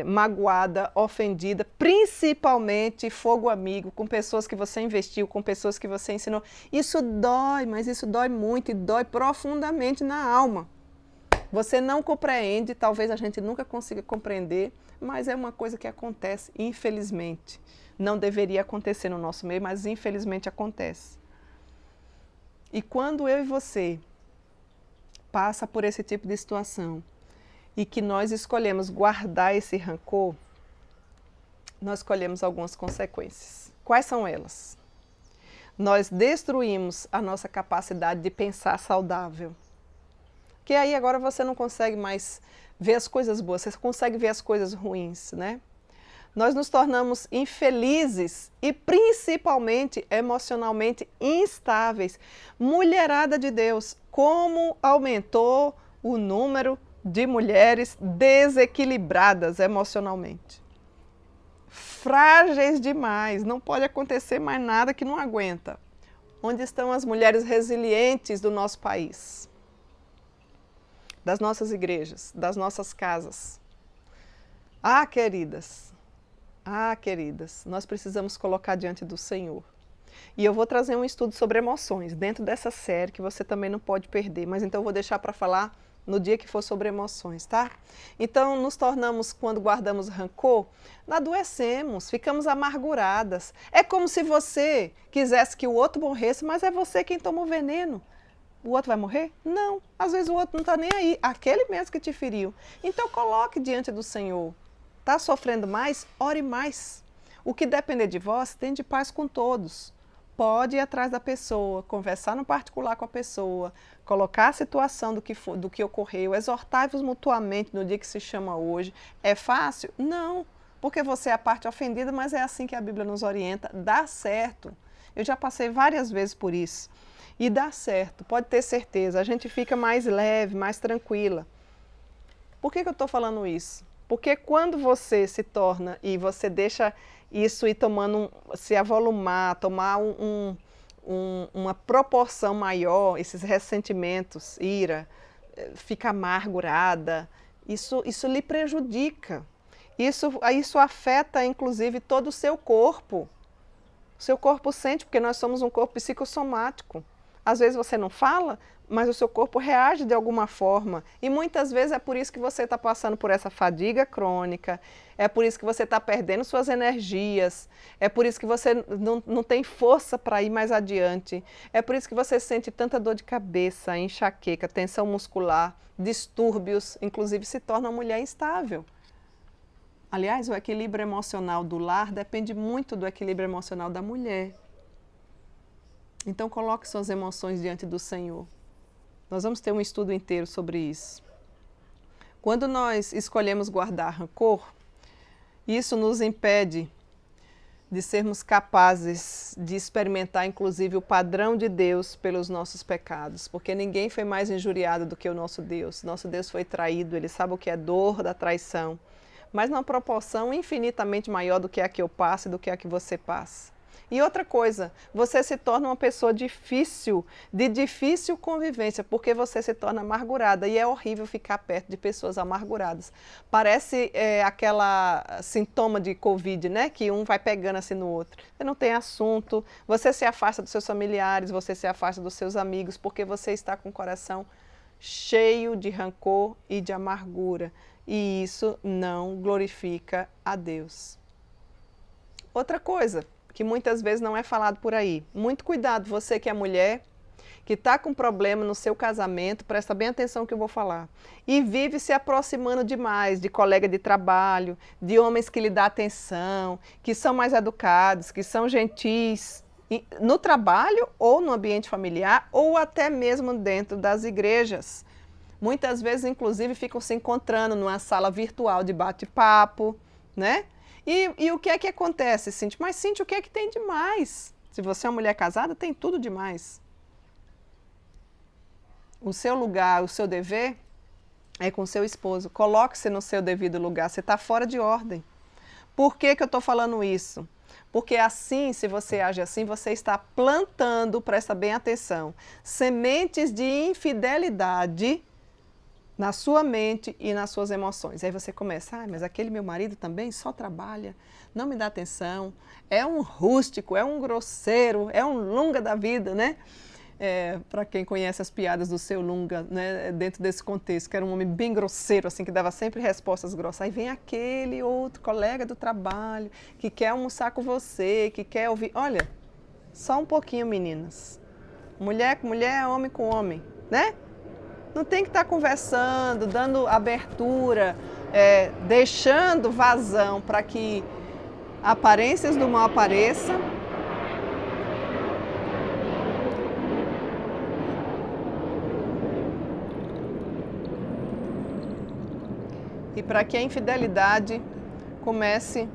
magoada, ofendida, principalmente fogo amigo, com pessoas que você investiu, com pessoas que você ensinou. Isso dói, mas isso dói muito e dói profundamente na alma. Você não compreende, talvez a gente nunca consiga compreender, mas é uma coisa que acontece, infelizmente. Não deveria acontecer no nosso meio, mas infelizmente acontece. E quando eu e você passa por esse tipo de situação, e que nós escolhemos guardar esse rancor, nós colhemos algumas consequências. Quais são elas? Nós destruímos a nossa capacidade de pensar saudável. Que aí agora você não consegue mais ver as coisas boas, você consegue ver as coisas ruins, né? Nós nos tornamos infelizes e principalmente emocionalmente instáveis. Mulherada de Deus, como aumentou o número de mulheres desequilibradas emocionalmente. Frágeis demais, não pode acontecer mais nada que não aguenta. Onde estão as mulheres resilientes do nosso país? Das nossas igrejas, das nossas casas. Queridas, nós precisamos colocar diante do Senhor. E eu vou trazer um estudo sobre emoções dentro dessa série que você também não pode perder, mas então eu vou deixar para falar no dia que for sobre emoções, tá? Então, nos tornamos, quando guardamos rancor, adoecemos, ficamos amarguradas. É como se você quisesse que o outro morresse, mas é você quem tomou veneno. O outro vai morrer? Não. Às vezes o outro não está nem aí, aquele mesmo que te feriu. Então, coloque diante do Senhor. Está sofrendo mais? Ore mais. O que depender de vós, tende paz com todos. Pode ir atrás da pessoa, conversar no particular com a pessoa, colocar a situação do que ocorreu, exortar-vos mutuamente no dia que se chama hoje. É fácil? Não, porque você é a parte ofendida, mas é assim que a Bíblia nos orienta. Dá certo. Eu já passei várias vezes por isso. E dá certo, pode ter certeza. A gente fica mais leve, mais tranquila. Por que eu estou falando isso? Porque quando você se torna e você deixa isso ir tomando, se avolumar, tomar uma proporção maior, esses ressentimentos, ira, fica amargurada, isso lhe prejudica. Isso afeta, inclusive, todo o seu corpo. O seu corpo sente, porque nós somos um corpo psicossomático. Às vezes você não fala, mas o seu corpo reage de alguma forma. E muitas vezes é por isso que você está passando por essa fadiga crônica, é por isso que você está perdendo suas energias, é por isso que você não tem força para ir mais adiante, é por isso que você sente tanta dor de cabeça, enxaqueca, tensão muscular, distúrbios, inclusive se torna uma mulher instável. Aliás, o equilíbrio emocional do lar depende muito do equilíbrio emocional da mulher. Então, coloque suas emoções diante do Senhor. Nós vamos ter um estudo inteiro sobre isso. Quando nós escolhemos guardar rancor, isso nos impede de sermos capazes de experimentar, inclusive, o padrão de Deus pelos nossos pecados, porque ninguém foi mais injuriado do que o nosso Deus. Nosso Deus foi traído, Ele sabe o que é dor da traição, mas numa proporção infinitamente maior do que a que eu passo e do que a que você passa. E outra coisa, você se torna uma pessoa difícil, de difícil convivência, porque você se torna amargurada. E é horrível ficar perto de pessoas amarguradas. Parece aquela sintoma de Covid, né? Que um vai pegando assim no outro. Você não tem assunto, você se afasta dos seus familiares, você se afasta dos seus amigos, porque você está com o coração cheio de rancor e de amargura. E isso não glorifica a Deus. Outra coisa que muitas vezes não é falado por aí. Muito cuidado, você que é mulher, que está com problema no seu casamento, presta bem atenção no que eu vou falar, e vive se aproximando demais de colega de trabalho, de homens que lhe dão atenção, que são mais educados, que são gentis, no trabalho ou no ambiente familiar, ou até mesmo dentro das igrejas. Muitas vezes, inclusive, ficam se encontrando numa sala virtual de bate-papo, né? E o que é que acontece, Cíntia? Mas, Cíntia, o que é que tem demais? Se você é uma mulher casada, tem tudo demais. O seu lugar, o seu dever é com o seu esposo. Coloque-se no seu devido lugar, você está fora de ordem. Por que eu estou falando isso? Porque assim, se você age assim, você está plantando, presta bem atenção, sementes de infidelidade na sua mente e nas suas emoções. Aí você começa, mas aquele meu marido também só trabalha, não me dá atenção, é um rústico, é um grosseiro, é um lunga da vida, né? Para quem conhece as piadas do seu Lunga, né, dentro desse contexto, que era um homem bem grosseiro, assim, que dava sempre respostas grossas. Aí vem aquele outro colega do trabalho, que quer almoçar com você, que quer ouvir... Olha, só um pouquinho, meninas. Mulher com mulher, homem com homem, né? Não tem que estar conversando, dando abertura, deixando vazão para que aparências do mal apareçam. E para que a infidelidade comece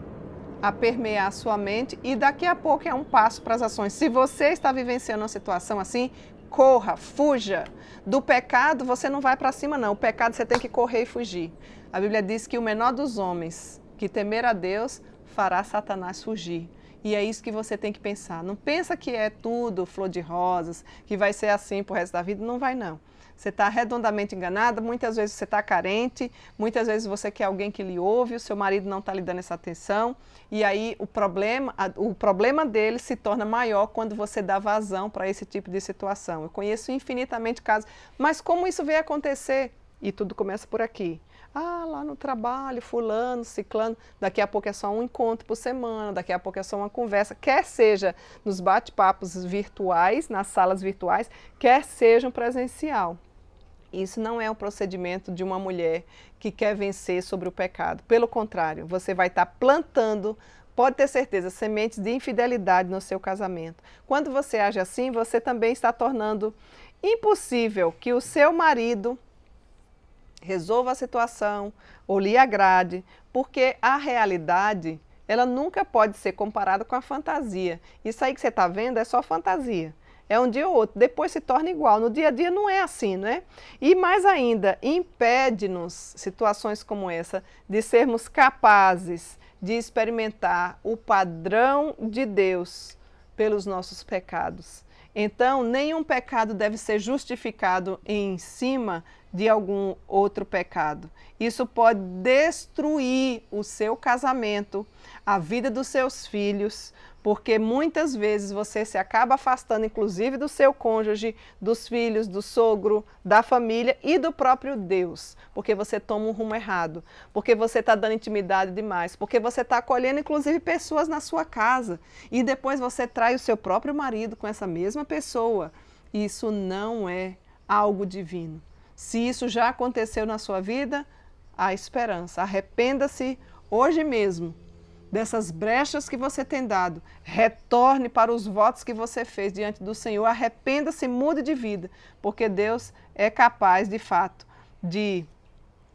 a permear a sua mente e daqui a pouco é um passo para as ações. Se você está vivenciando uma situação assim, corra, fuja. Do pecado você não vai para cima não, o pecado você tem que correr e fugir. A Bíblia diz que o menor dos homens que temer a Deus fará Satanás fugir. E é isso que você tem que pensar. Não pensa que é tudo flor de rosas, que vai ser assim pro resto da vida, não vai não. Você está redondamente enganada, muitas vezes você está carente, muitas vezes você quer alguém que lhe ouve, o seu marido não está lhe dando essa atenção, e aí o problema dele se torna maior quando você dá vazão para esse tipo de situação. Eu conheço infinitamente casos, mas como isso veio acontecer? E tudo começa por aqui. Ah, lá no trabalho, fulano, ciclano, daqui a pouco é só um encontro por semana, daqui a pouco é só uma conversa, quer seja nos bate-papos virtuais, nas salas virtuais, quer seja um presencial. Isso não é um procedimento de uma mulher que quer vencer sobre o pecado. Pelo contrário, você vai estar plantando, pode ter certeza, sementes de infidelidade no seu casamento. Quando você age assim, você também está tornando impossível que o seu marido resolva a situação ou lhe agrade, porque a realidade, ela nunca pode ser comparada com a fantasia. Isso aí que você está vendo é só fantasia. É um dia ou outro, depois se torna igual. No dia a dia não é assim, não é? E mais ainda, impede-nos, situações como essa, de sermos capazes de experimentar o padrão de Deus pelos nossos pecados. Então, nenhum pecado deve ser justificado em cima de algum outro pecado. Isso pode destruir o seu casamento, a vida dos seus filhos, porque muitas vezes você se acaba afastando, inclusive do seu cônjuge, dos filhos, do sogro, da família e do próprio Deus, porque você toma um rumo errado, porque você está dando intimidade demais, porque você está acolhendo, inclusive, pessoas na sua casa e depois você trai o seu próprio marido com essa mesma pessoa. Isso não é algo divino. Se isso já aconteceu na sua vida, há esperança. Arrependa-se hoje mesmo dessas brechas que você tem dado. Retorne para os votos que você fez diante do Senhor. Arrependa-se, mude de vida, porque Deus é capaz, de fato, de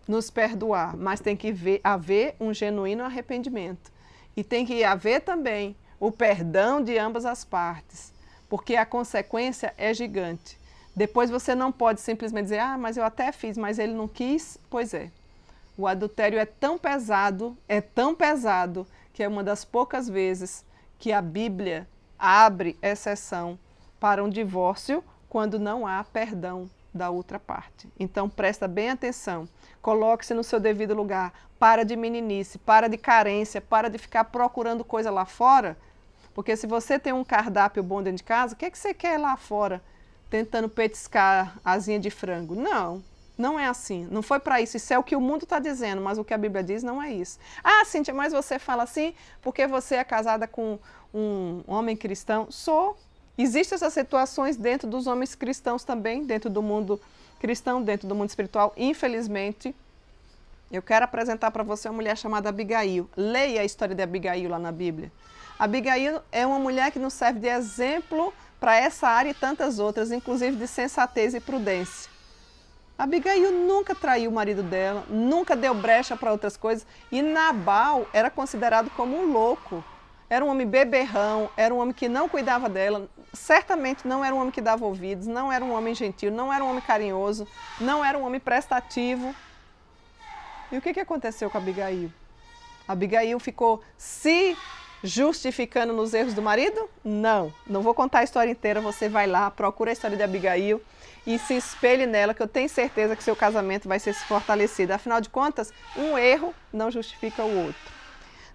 nos perdoar. Mas tem que haver um genuíno arrependimento. E tem que haver também o perdão de ambas as partes, porque a consequência é gigante. Depois você não pode simplesmente dizer, ah, mas eu até fiz, mas ele não quis. Pois é. O adultério é tão pesado, que é uma das poucas vezes que a Bíblia abre exceção para um divórcio quando não há perdão da outra parte. Então presta bem atenção, coloque-se no seu devido lugar, para de meninice, para de carência, para de ficar procurando coisa lá fora, porque se você tem um cardápio bom dentro de casa, o que é que você quer lá fora, tentando petiscar asinha de frango? Não. Não é assim, não foi para isso, isso é o que o mundo está dizendo, mas o que a Bíblia diz não é isso. Ah, Cíntia, mas você fala assim porque você é casada com um homem cristão? Sou. Existem essas situações dentro dos homens cristãos também, dentro do mundo cristão, dentro do mundo espiritual. Infelizmente, eu quero apresentar para você uma mulher chamada Abigail. Leia a história de Abigail lá na Bíblia. Abigail é uma mulher que nos serve de exemplo para essa área e tantas outras, inclusive de sensatez e prudência. Abigail nunca traiu o marido dela, nunca deu brecha para outras coisas, e Nabal era considerado como um louco. Era um homem beberrão, era um homem que não cuidava dela, certamente não era um homem que dava ouvidos, não era um homem gentil, não era um homem carinhoso, não era um homem prestativo. E o que aconteceu com Abigail? Abigail ficou se justificando nos erros do marido? Não, não vou contar a história inteira, você vai lá, procura a história de Abigail e se espelhe nela, que eu tenho certeza que seu casamento vai ser fortalecido. Afinal de contas, um erro não justifica o outro.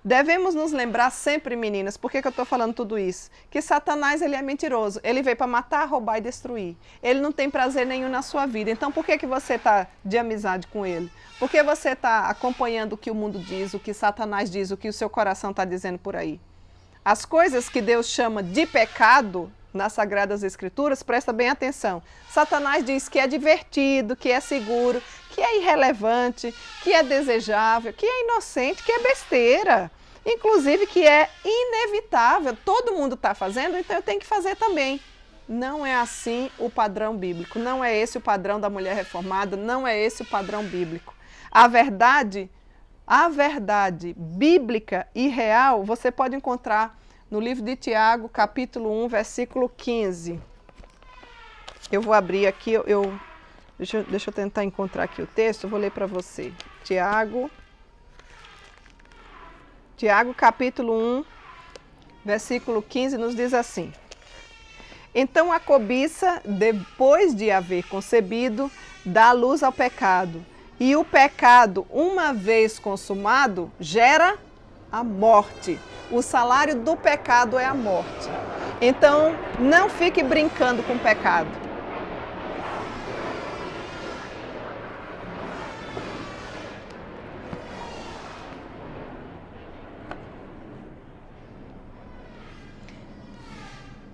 Devemos nos lembrar sempre, meninas, por que eu estou falando tudo isso? Que Satanás, ele é mentiroso, ele veio para matar, roubar e destruir. Ele não tem prazer nenhum na sua vida, então por que você está de amizade com ele? Por que você está acompanhando o que o mundo diz, o que Satanás diz, o que o seu coração está dizendo por aí? As coisas que Deus chama de pecado nas Sagradas Escrituras, presta bem atenção. Satanás diz que é divertido, que é seguro, que é irrelevante, que é desejável, que é inocente, que é besteira. Inclusive que é inevitável. Todo mundo está fazendo, então eu tenho que fazer também. Não é assim o padrão bíblico. Não é esse o padrão da mulher reformada, não é esse o padrão bíblico. A verdade bíblica e real você pode encontrar no livro de Tiago, capítulo 1, versículo 15. Eu vou abrir aqui, deixa eu tentar encontrar aqui o texto, eu vou ler para você. Tiago, capítulo 1, versículo 15, nos diz assim: então a cobiça, depois de haver concebido, dá luz ao pecado. E o pecado, uma vez consumado, gera a morte. O salário do pecado é a morte. Então, não fique brincando com o pecado.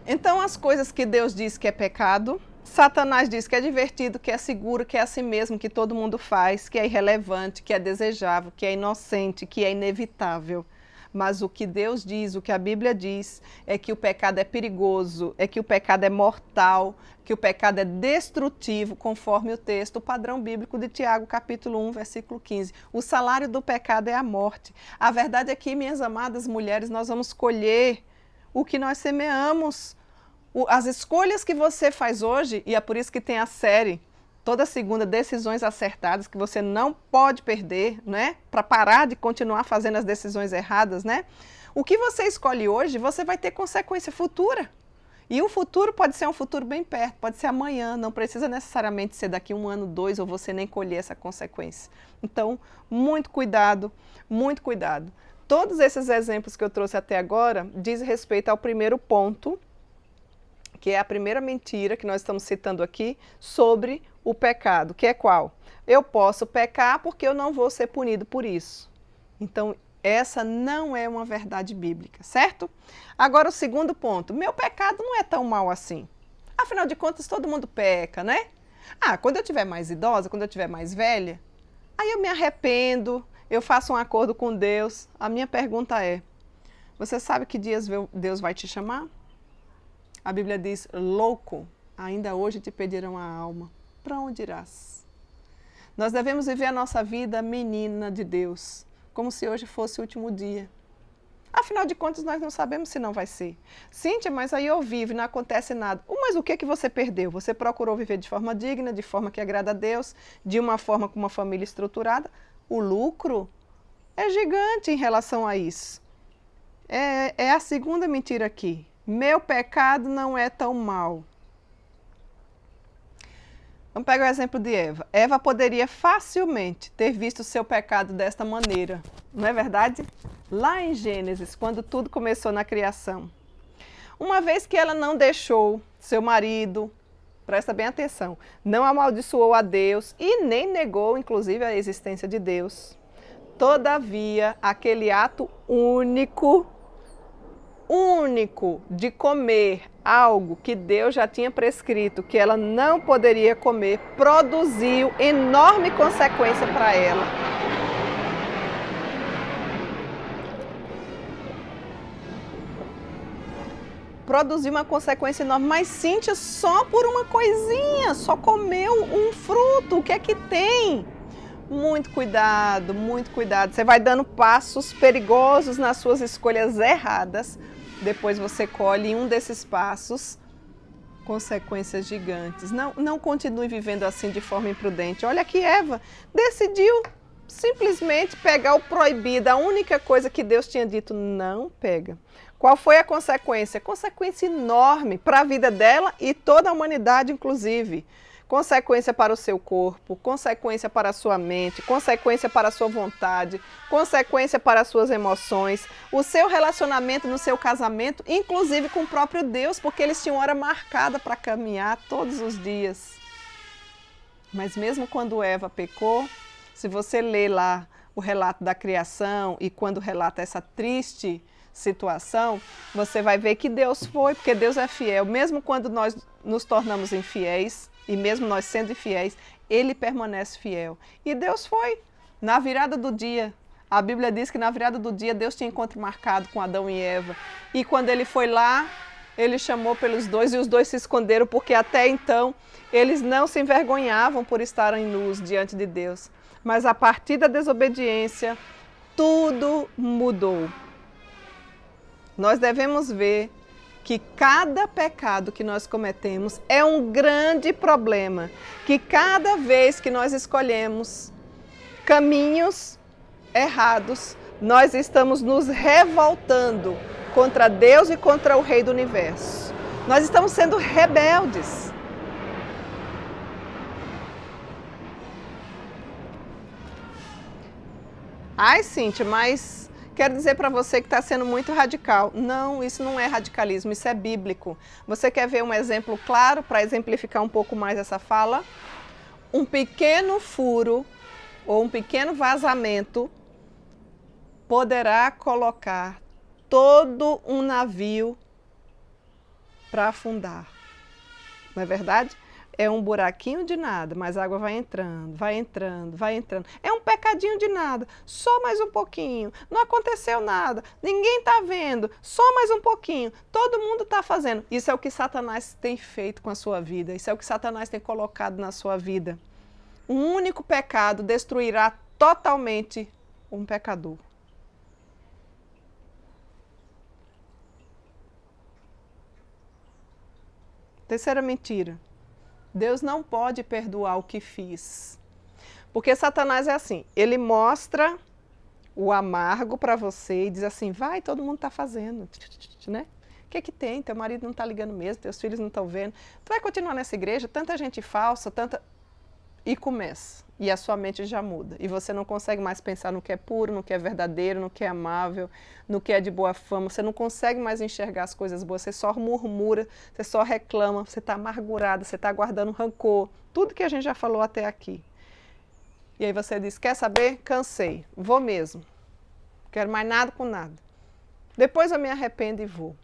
Então, as coisas que Deus diz que é pecado, Satanás diz que é divertido, que é seguro, que é assim mesmo, que todo mundo faz, que é irrelevante, que é desejável, que é inocente, que é inevitável. Mas o que Deus diz, o que a Bíblia diz, é que o pecado é perigoso, é que o pecado é mortal, que o pecado é destrutivo, conforme o texto, o padrão bíblico de Tiago, capítulo 1, versículo 15. O salário do pecado é a morte. A verdade é que, minhas amadas mulheres, nós vamos colher o que nós semeamos. As escolhas que você faz hoje, e é por isso que tem a série toda segunda, Decisões Acertadas, que você não pode perder, né? Para parar de continuar fazendo as decisões erradas, né? O que você escolhe hoje, você vai ter consequência futura. E o futuro pode ser um futuro bem perto, pode ser amanhã, não precisa necessariamente ser daqui 1 ano, 2, ou você nem colher essa consequência. Então, muito cuidado, muito cuidado. Todos esses exemplos que eu trouxe até agora diz respeito ao primeiro ponto, que é a primeira mentira que nós estamos citando aqui sobre o pecado, que é qual? Eu posso pecar porque eu não vou ser punido por isso. Então, essa não é uma verdade bíblica, certo? Agora, o segundo ponto, meu pecado não é tão mal assim. Afinal de contas, todo mundo peca, né? Quando eu tiver mais idosa, quando eu tiver mais velha, aí eu me arrependo, eu faço um acordo com Deus. A minha pergunta é, você sabe que dias Deus vai te chamar? A Bíblia diz, louco, ainda hoje te pedirão a alma. Para onde irás? Nós devemos viver a nossa vida menina de Deus, como se hoje fosse o último dia. Afinal de contas, nós não sabemos se não vai ser. Cíntia, mas aí eu vivo e não acontece nada. Mas o que que você perdeu? Você procurou viver de forma digna, de forma que agrada a Deus, de uma forma com uma família estruturada? O lucro é gigante em relação a isso. É a segunda mentira aqui. Meu pecado não é tão mal. Vamos pegar o exemplo de Eva. Eva poderia facilmente ter visto o seu pecado desta maneira, não é verdade? Lá em Gênesis, quando tudo começou na criação. Uma vez que ela não deixou seu marido, presta bem atenção, não amaldiçoou a Deus e nem negou, inclusive, a existência de Deus. Todavia, aquele ato único de comer algo que Deus já tinha prescrito que ela não poderia comer, produziu enorme consequência para ela. Produziu uma consequência enorme, mas Cíntia, só por uma coisinha, só comeu um fruto, o que é que tem? Muito cuidado, muito cuidado. Você vai dando passos perigosos nas suas escolhas erradas. Depois você colhe em um desses passos consequências gigantes. Não continue vivendo assim de forma imprudente. Olha que Eva decidiu simplesmente pegar o proibido, a única coisa que Deus tinha dito, não pega. Qual foi a consequência? Consequência enorme para a vida dela e toda a humanidade, inclusive. Consequência para o seu corpo, consequência para a sua mente, consequência para a sua vontade, consequência para as suas emoções, o seu relacionamento no seu casamento, inclusive com o próprio Deus, porque eles tinham hora marcada para caminhar todos os dias. Mas mesmo quando Eva pecou, se você ler lá o relato da criação e quando relata essa triste situação, você vai ver que Deus foi, porque Deus é fiel, mesmo quando nós nos tornamos infiéis, e mesmo nós sendo infiéis, Ele permanece fiel. E Deus foi. Na virada do dia, a Bíblia diz que na virada do dia Deus tinha encontro marcado com Adão e Eva. E quando Ele foi lá, Ele chamou pelos dois e os dois se esconderam, porque até então eles não se envergonhavam por estarem nus diante de Deus. Mas a partir da desobediência, tudo mudou. Nós devemos ver que cada pecado que nós cometemos é um grande problema, que cada vez que nós escolhemos caminhos errados, nós estamos nos revoltando contra Deus e contra o Rei do Universo. Nós estamos sendo rebeldes. Ai, Cíntia, mas quero dizer para você que está sendo muito radical. Não, isso não é radicalismo, isso é bíblico. Você quer ver um exemplo claro para exemplificar um pouco mais essa fala? Um pequeno furo ou um pequeno vazamento poderá colocar todo um navio para afundar. Não é verdade? É um buraquinho de nada, mas a água vai entrando, vai entrando, vai entrando. É um pecadinho de nada, só mais um pouquinho. Não aconteceu nada, ninguém está vendo, só mais um pouquinho. Todo mundo está fazendo. Isso é o que Satanás tem feito com a sua vida. Isso é o que Satanás tem colocado na sua vida. Um único pecado destruirá totalmente um pecador. Terceira mentira. Deus não pode perdoar o que fiz. Porque Satanás é assim, ele mostra o amargo para você e diz assim, vai, todo mundo está fazendo, né? O que tem? Teu marido não está ligando mesmo, teus filhos não estão vendo. Tu vai continuar nessa igreja, tanta gente falsa, tanta... E começa. E a sua mente já muda. E você não consegue mais pensar no que é puro, no que é verdadeiro, no que é amável, no que é de boa fama. Você não consegue mais enxergar as coisas boas. Você só murmura, você só reclama, você está amargurada, você está guardando rancor. Tudo que a gente já falou até aqui. E aí você diz, quer saber? Cansei. Vou mesmo. Quero mais nada com nada. Depois eu me arrependo e vou.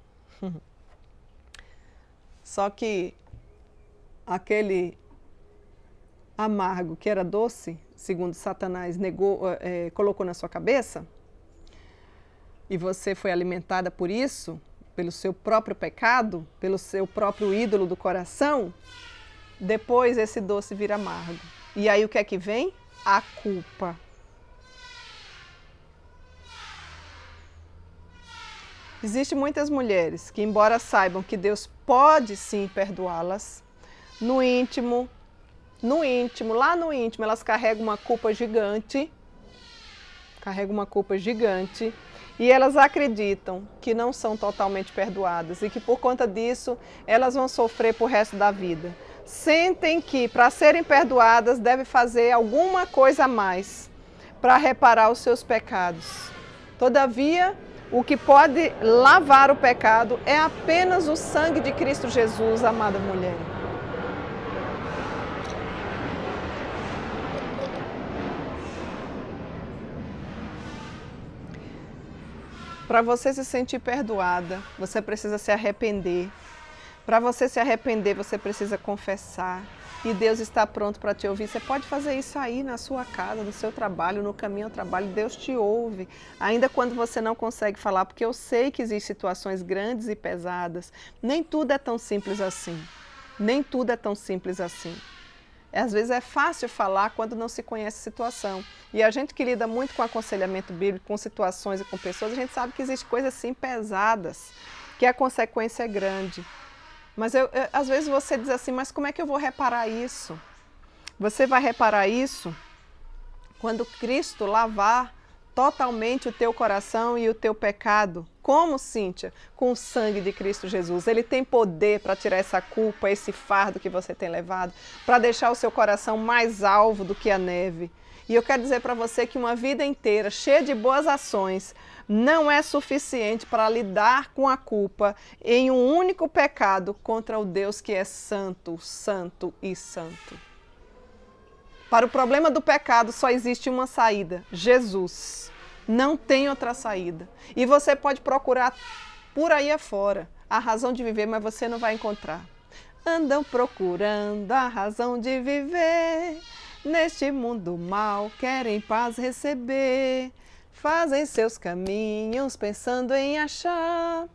Só que aquele amargo que era doce, segundo Satanás colocou na sua cabeça, e você foi alimentada por isso, pelo seu próprio pecado, pelo seu próprio ídolo do coração, depois esse doce vira amargo. E aí o que é que vem? A culpa. Existem muitas mulheres que, embora saibam que Deus pode sim perdoá-las, lá no íntimo, elas carregam uma culpa gigante, e elas acreditam que não são totalmente perdoadas e que por conta disso elas vão sofrer pro resto da vida. Sentem que para serem perdoadas devem fazer alguma coisa a mais para reparar os seus pecados. Todavia, o que pode lavar o pecado é apenas o sangue de Cristo Jesus, amada mulher. Para você se sentir perdoada, você precisa se arrepender. Para você se arrepender, você precisa confessar. E Deus está pronto para te ouvir. Você pode fazer isso aí na sua casa, no seu trabalho, no caminho ao trabalho. Deus te ouve. Ainda quando você não consegue falar, porque eu sei que existem situações grandes e pesadas. Nem tudo é tão simples assim. Nem tudo é tão simples assim. Às vezes é fácil falar quando não se conhece a situação. E a gente que lida muito com aconselhamento bíblico, com situações e com pessoas, a gente sabe que existem coisas assim pesadas, que a consequência é grande. Mas às vezes você diz assim, mas como é que eu vou reparar isso? Você vai reparar isso quando Cristo lavar totalmente o teu coração e o teu pecado. Como, Cíntia? Com o sangue de Cristo Jesus. Ele tem poder para tirar essa culpa, esse fardo que você tem levado, para deixar o seu coração mais alvo do que a neve. E eu quero dizer para você que uma vida inteira cheia de boas ações não é suficiente para lidar com a culpa em um único pecado contra o Deus que é santo, santo e santo. Para o problema do pecado só existe uma saída, Jesus. Não tem outra saída. E você pode procurar por aí afora a razão de viver, mas você não vai encontrar. Andam procurando a razão de viver, neste mundo mal querem paz receber. Fazem seus caminhos pensando em achar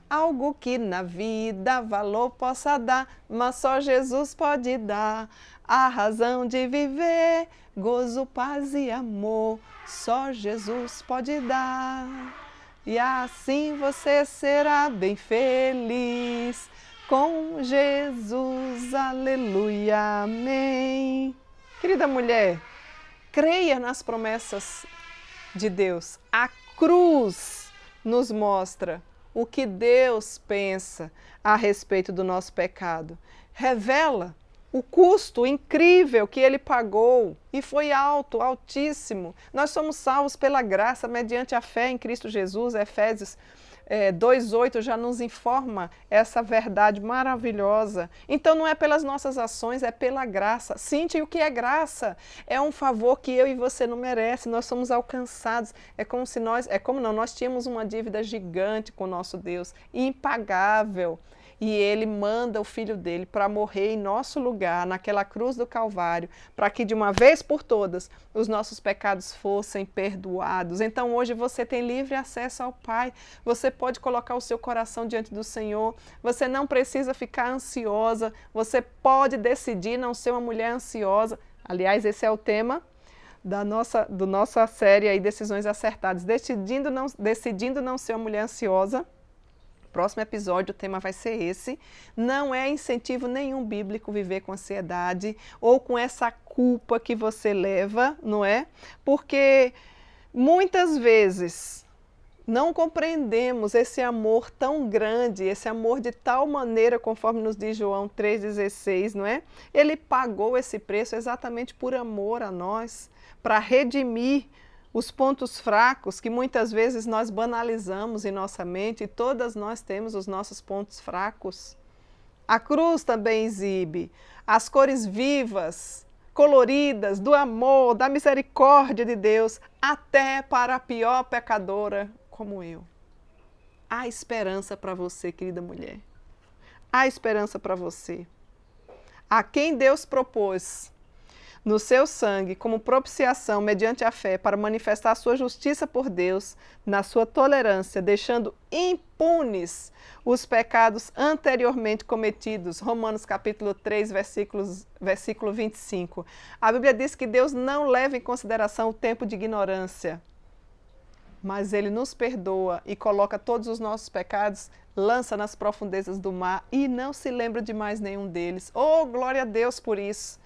algo que na vida valor possa dar, mas só Jesus pode dar a razão de viver, gozo, paz e amor, só Jesus pode dar. E assim você será bem feliz com Jesus, aleluia, amém. Querida mulher, creia nas promessas de Deus. A cruz nos mostra o que Deus pensa a respeito do nosso pecado. Revela o custo incrível que Ele pagou e foi alto, altíssimo. Nós somos salvos pela graça mediante a fé em Cristo Jesus. Efésios 2:8 já nos informa essa verdade maravilhosa. Então não é pelas nossas ações, é pela graça. Cíntia, e o que é graça? É um favor que eu e você não merecem, nós somos alcançados. Nós tínhamos uma dívida gigante com o nosso Deus, impagável. E ele manda o filho dele para morrer em nosso lugar, naquela cruz do Calvário, para que de uma vez por todas os nossos pecados fossem perdoados. Então hoje você tem livre acesso ao Pai, você pode colocar o seu coração diante do Senhor, você não precisa ficar ansiosa, você pode decidir não ser uma mulher ansiosa. Aliás, esse é o tema da nossa série aí, Decisões Acertadas, decidindo não ser uma mulher ansiosa. Próximo episódio, o tema vai ser esse. Não é incentivo nenhum bíblico viver com ansiedade ou com essa culpa que você leva, não é? Porque muitas vezes não compreendemos esse amor tão grande, esse amor de tal maneira, conforme nos diz João 3,16, não é? Ele pagou esse preço exatamente por amor a nós, para redimir os pontos fracos que muitas vezes nós banalizamos em nossa mente, e todas nós temos os nossos pontos fracos. A cruz também exibe as cores vivas, coloridas, do amor, da misericórdia de Deus, até para a pior pecadora como eu. Há esperança para você, querida mulher. Há esperança para você. A quem Deus propôs no seu sangue, como propiciação mediante a fé, para manifestar a sua justiça por Deus, na sua tolerância, deixando impunes os pecados anteriormente cometidos. Romanos capítulo 3, versículo 25. A Bíblia diz que Deus não leva em consideração o tempo de ignorância, mas Ele nos perdoa e coloca todos os nossos pecados, lança nas profundezas do mar e não se lembra de mais nenhum deles. Oh, glória a Deus por isso!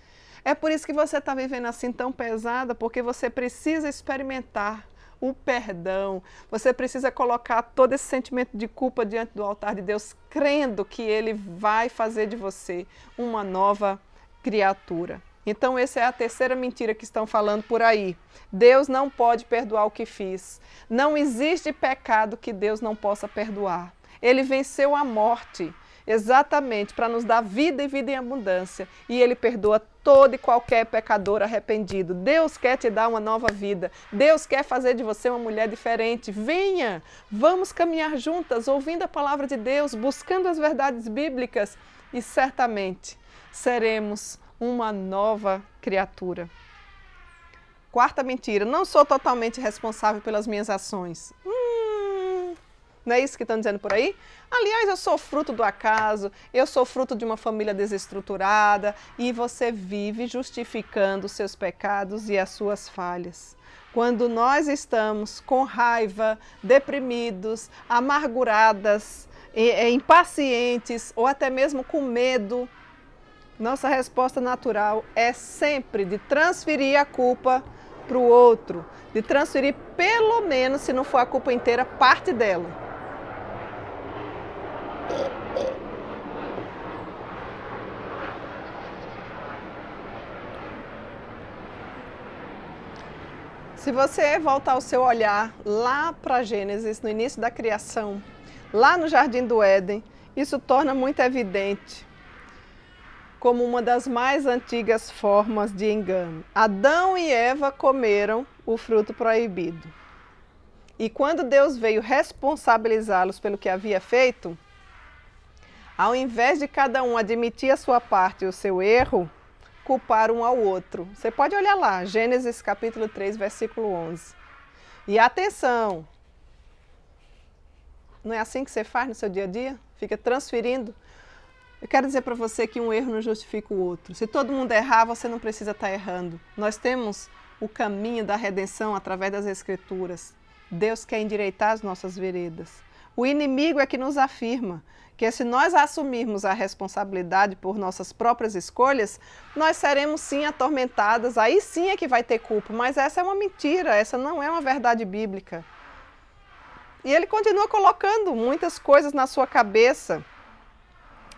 É por isso que você está vivendo assim tão pesada, porque você precisa experimentar o perdão. Você precisa colocar todo esse sentimento de culpa diante do altar de Deus, crendo que Ele vai fazer de você uma nova criatura. Então essa é a terceira mentira que estão falando por aí. Deus não pode perdoar o que fiz. Não existe pecado que Deus não possa perdoar. Ele venceu a morte exatamente para nos dar vida e vida em abundância. E Ele perdoa todo e qualquer pecador arrependido. Deus quer te dar uma nova vida. Deus quer fazer de você uma mulher diferente. Venha, vamos caminhar juntas, ouvindo a palavra de Deus, buscando as verdades bíblicas e certamente seremos uma nova criatura. Quarta mentira, não sou totalmente responsável pelas minhas ações. Não é isso que estão dizendo por aí? Aliás, eu sou fruto do acaso, eu sou fruto de uma família desestruturada, e você vive justificando os seus pecados e as suas falhas. Quando nós estamos com raiva, deprimidos, amarguradas, impacientes ou até mesmo com medo, nossa resposta natural é sempre de transferir a culpa para o outro, de transferir pelo menos, se não for a culpa inteira, parte dela. Se você voltar o seu olhar lá para Gênesis, no início da criação, lá no Jardim do Éden, isso torna muito evidente como uma das mais antigas formas de engano. Adão e Eva comeram o fruto proibido. E quando Deus veio responsabilizá-los pelo que havia feito, ao invés de cada um admitir a sua parte e o seu erro, culpar um ao outro. Você pode olhar lá, Gênesis capítulo 3, versículo 11. E atenção, não é assim que você faz no seu dia a dia? Fica transferindo? Eu quero dizer para você que um erro não justifica o outro. Se todo mundo errar, você não precisa estar errando. Nós temos o caminho da redenção através das Escrituras. Deus quer endireitar as nossas veredas. O inimigo é que nos afirma que se nós assumirmos a responsabilidade por nossas próprias escolhas, nós seremos sim atormentadas, aí sim é que vai ter culpa, mas essa é uma mentira, essa não é uma verdade bíblica. E ele continua colocando muitas coisas na sua cabeça.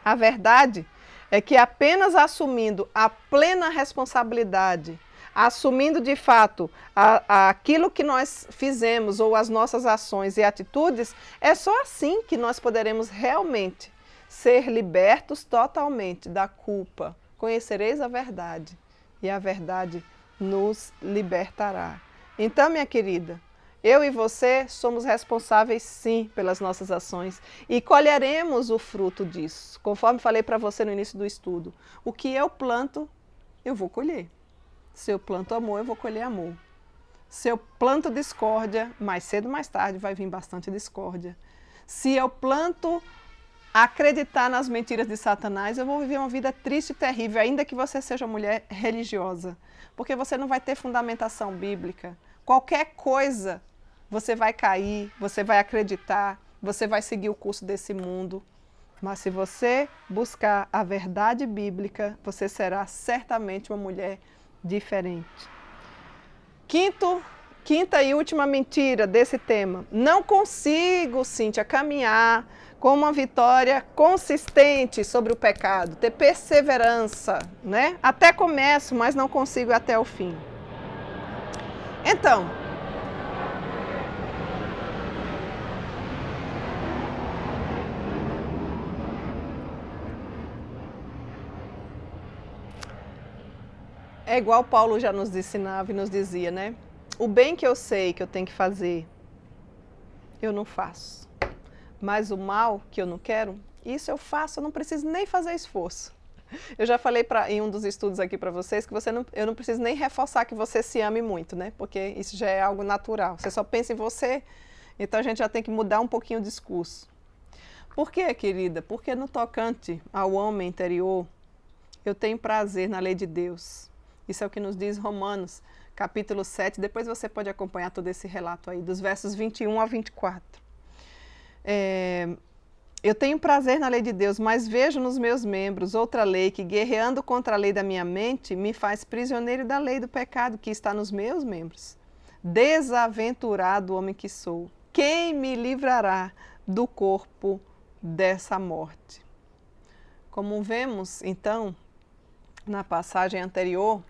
A verdade é que apenas assumindo a plena responsabilidade, assumindo de fato aquilo que nós fizemos ou as nossas ações e atitudes, é só assim que nós poderemos realmente ser libertos totalmente da culpa. Conhecereis a verdade e a verdade nos libertará. Então, minha querida, Eu e você somos responsáveis, sim, pelas nossas ações e colheremos o fruto disso. Conforme falei para você no início do estudo, o que eu planto, eu vou colher. Se eu planto amor, eu vou colher amor. Se eu planto discórdia, mais cedo ou mais tarde vai vir bastante discórdia. Se eu planto acreditar nas mentiras de Satanás, eu vou viver uma vida triste e terrível, ainda que você seja mulher religiosa, porque você não vai ter fundamentação bíblica. Qualquer coisa você vai cair, você vai acreditar, você vai seguir o curso desse mundo. Mas se você buscar a verdade bíblica, você será certamente uma mulher diferente. Quinta e última mentira desse tema. Não consigo, Cíntia, caminhar com uma vitória consistente sobre o pecado, ter perseverança, né? Até começo, mas não consigo ir até o fim. Então, é igual Paulo já nos ensinava e nos dizia, né? O bem que eu sei que eu tenho que fazer, eu não faço. Mas o mal que eu não quero, isso eu faço, eu não preciso nem fazer esforço. Eu já falei em um dos estudos aqui para vocês que eu não preciso nem reforçar que você se ame muito, né? Porque isso já é algo natural. Você só pensa em você, então a gente já tem que mudar um pouquinho o discurso. Por quê, querida? Porque no tocante ao homem interior, eu tenho prazer na lei de Deus. Isso é o que nos diz Romanos, capítulo 7. Depois você pode acompanhar todo esse relato aí, dos versos 21 a 24. Eu tenho prazer na lei de Deus, mas vejo nos meus membros outra lei que, guerreando contra a lei da minha mente, me faz prisioneiro da lei do pecado que está nos meus membros. Desaventurado homem que sou, quem me livrará do corpo dessa morte? Como vemos, então, na passagem anterior,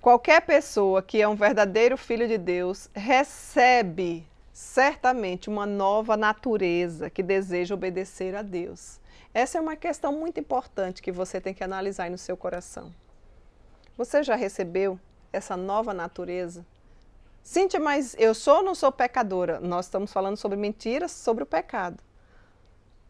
qualquer pessoa que é um verdadeiro filho de Deus recebe certamente uma nova natureza que deseja obedecer a Deus. Essa é uma questão muito importante que você tem que analisar aí no seu coração. Você já recebeu essa nova natureza? Cíntia, mas eu sou ou não sou pecadora? Nós estamos falando sobre mentiras, sobre o pecado.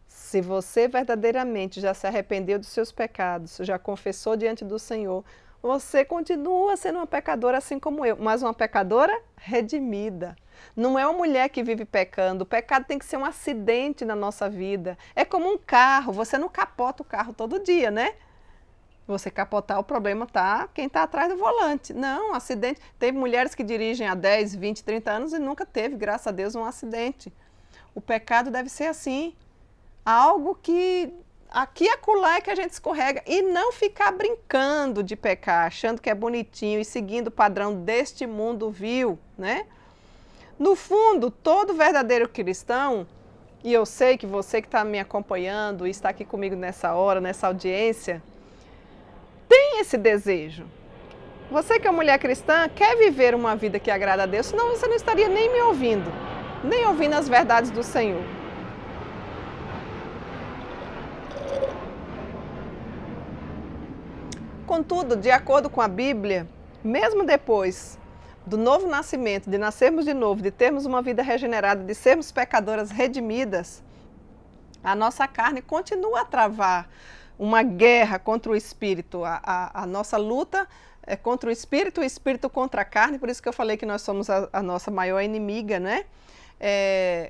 Se você verdadeiramente já se arrependeu dos seus pecados, já confessou diante do Senhor, você continua sendo uma pecadora assim como eu, mas uma pecadora redimida. Não é uma mulher que vive pecando. O pecado tem que ser um acidente na nossa vida. É como um carro, você não capota o carro todo dia, né? Você capotar, o problema tá quem está atrás do volante. Não, acidente. Tem mulheres que dirigem há 10, 20, 30 anos e nunca teve, graças a Deus, um acidente. O pecado deve ser assim. Algo que aqui e acolá é que a gente escorrega. E não ficar brincando de pecar, achando que é bonitinho e seguindo o padrão deste mundo vil, né? No fundo, todo verdadeiro cristão, e eu sei que você que está me acompanhando e está aqui comigo nessa hora, nessa audiência, tem esse desejo. Você que é mulher cristã, quer viver uma vida que agrada a Deus, senão você não estaria nem me ouvindo, nem ouvindo as verdades do Senhor. Contudo, de acordo com a Bíblia, mesmo depois do novo nascimento, de nascermos de novo, de termos uma vida regenerada, de sermos pecadoras redimidas, a nossa carne continua a travar uma guerra contra o espírito. A nossa luta é contra o espírito contra a carne, por isso que eu falei que nós somos a nossa maior inimiga, né?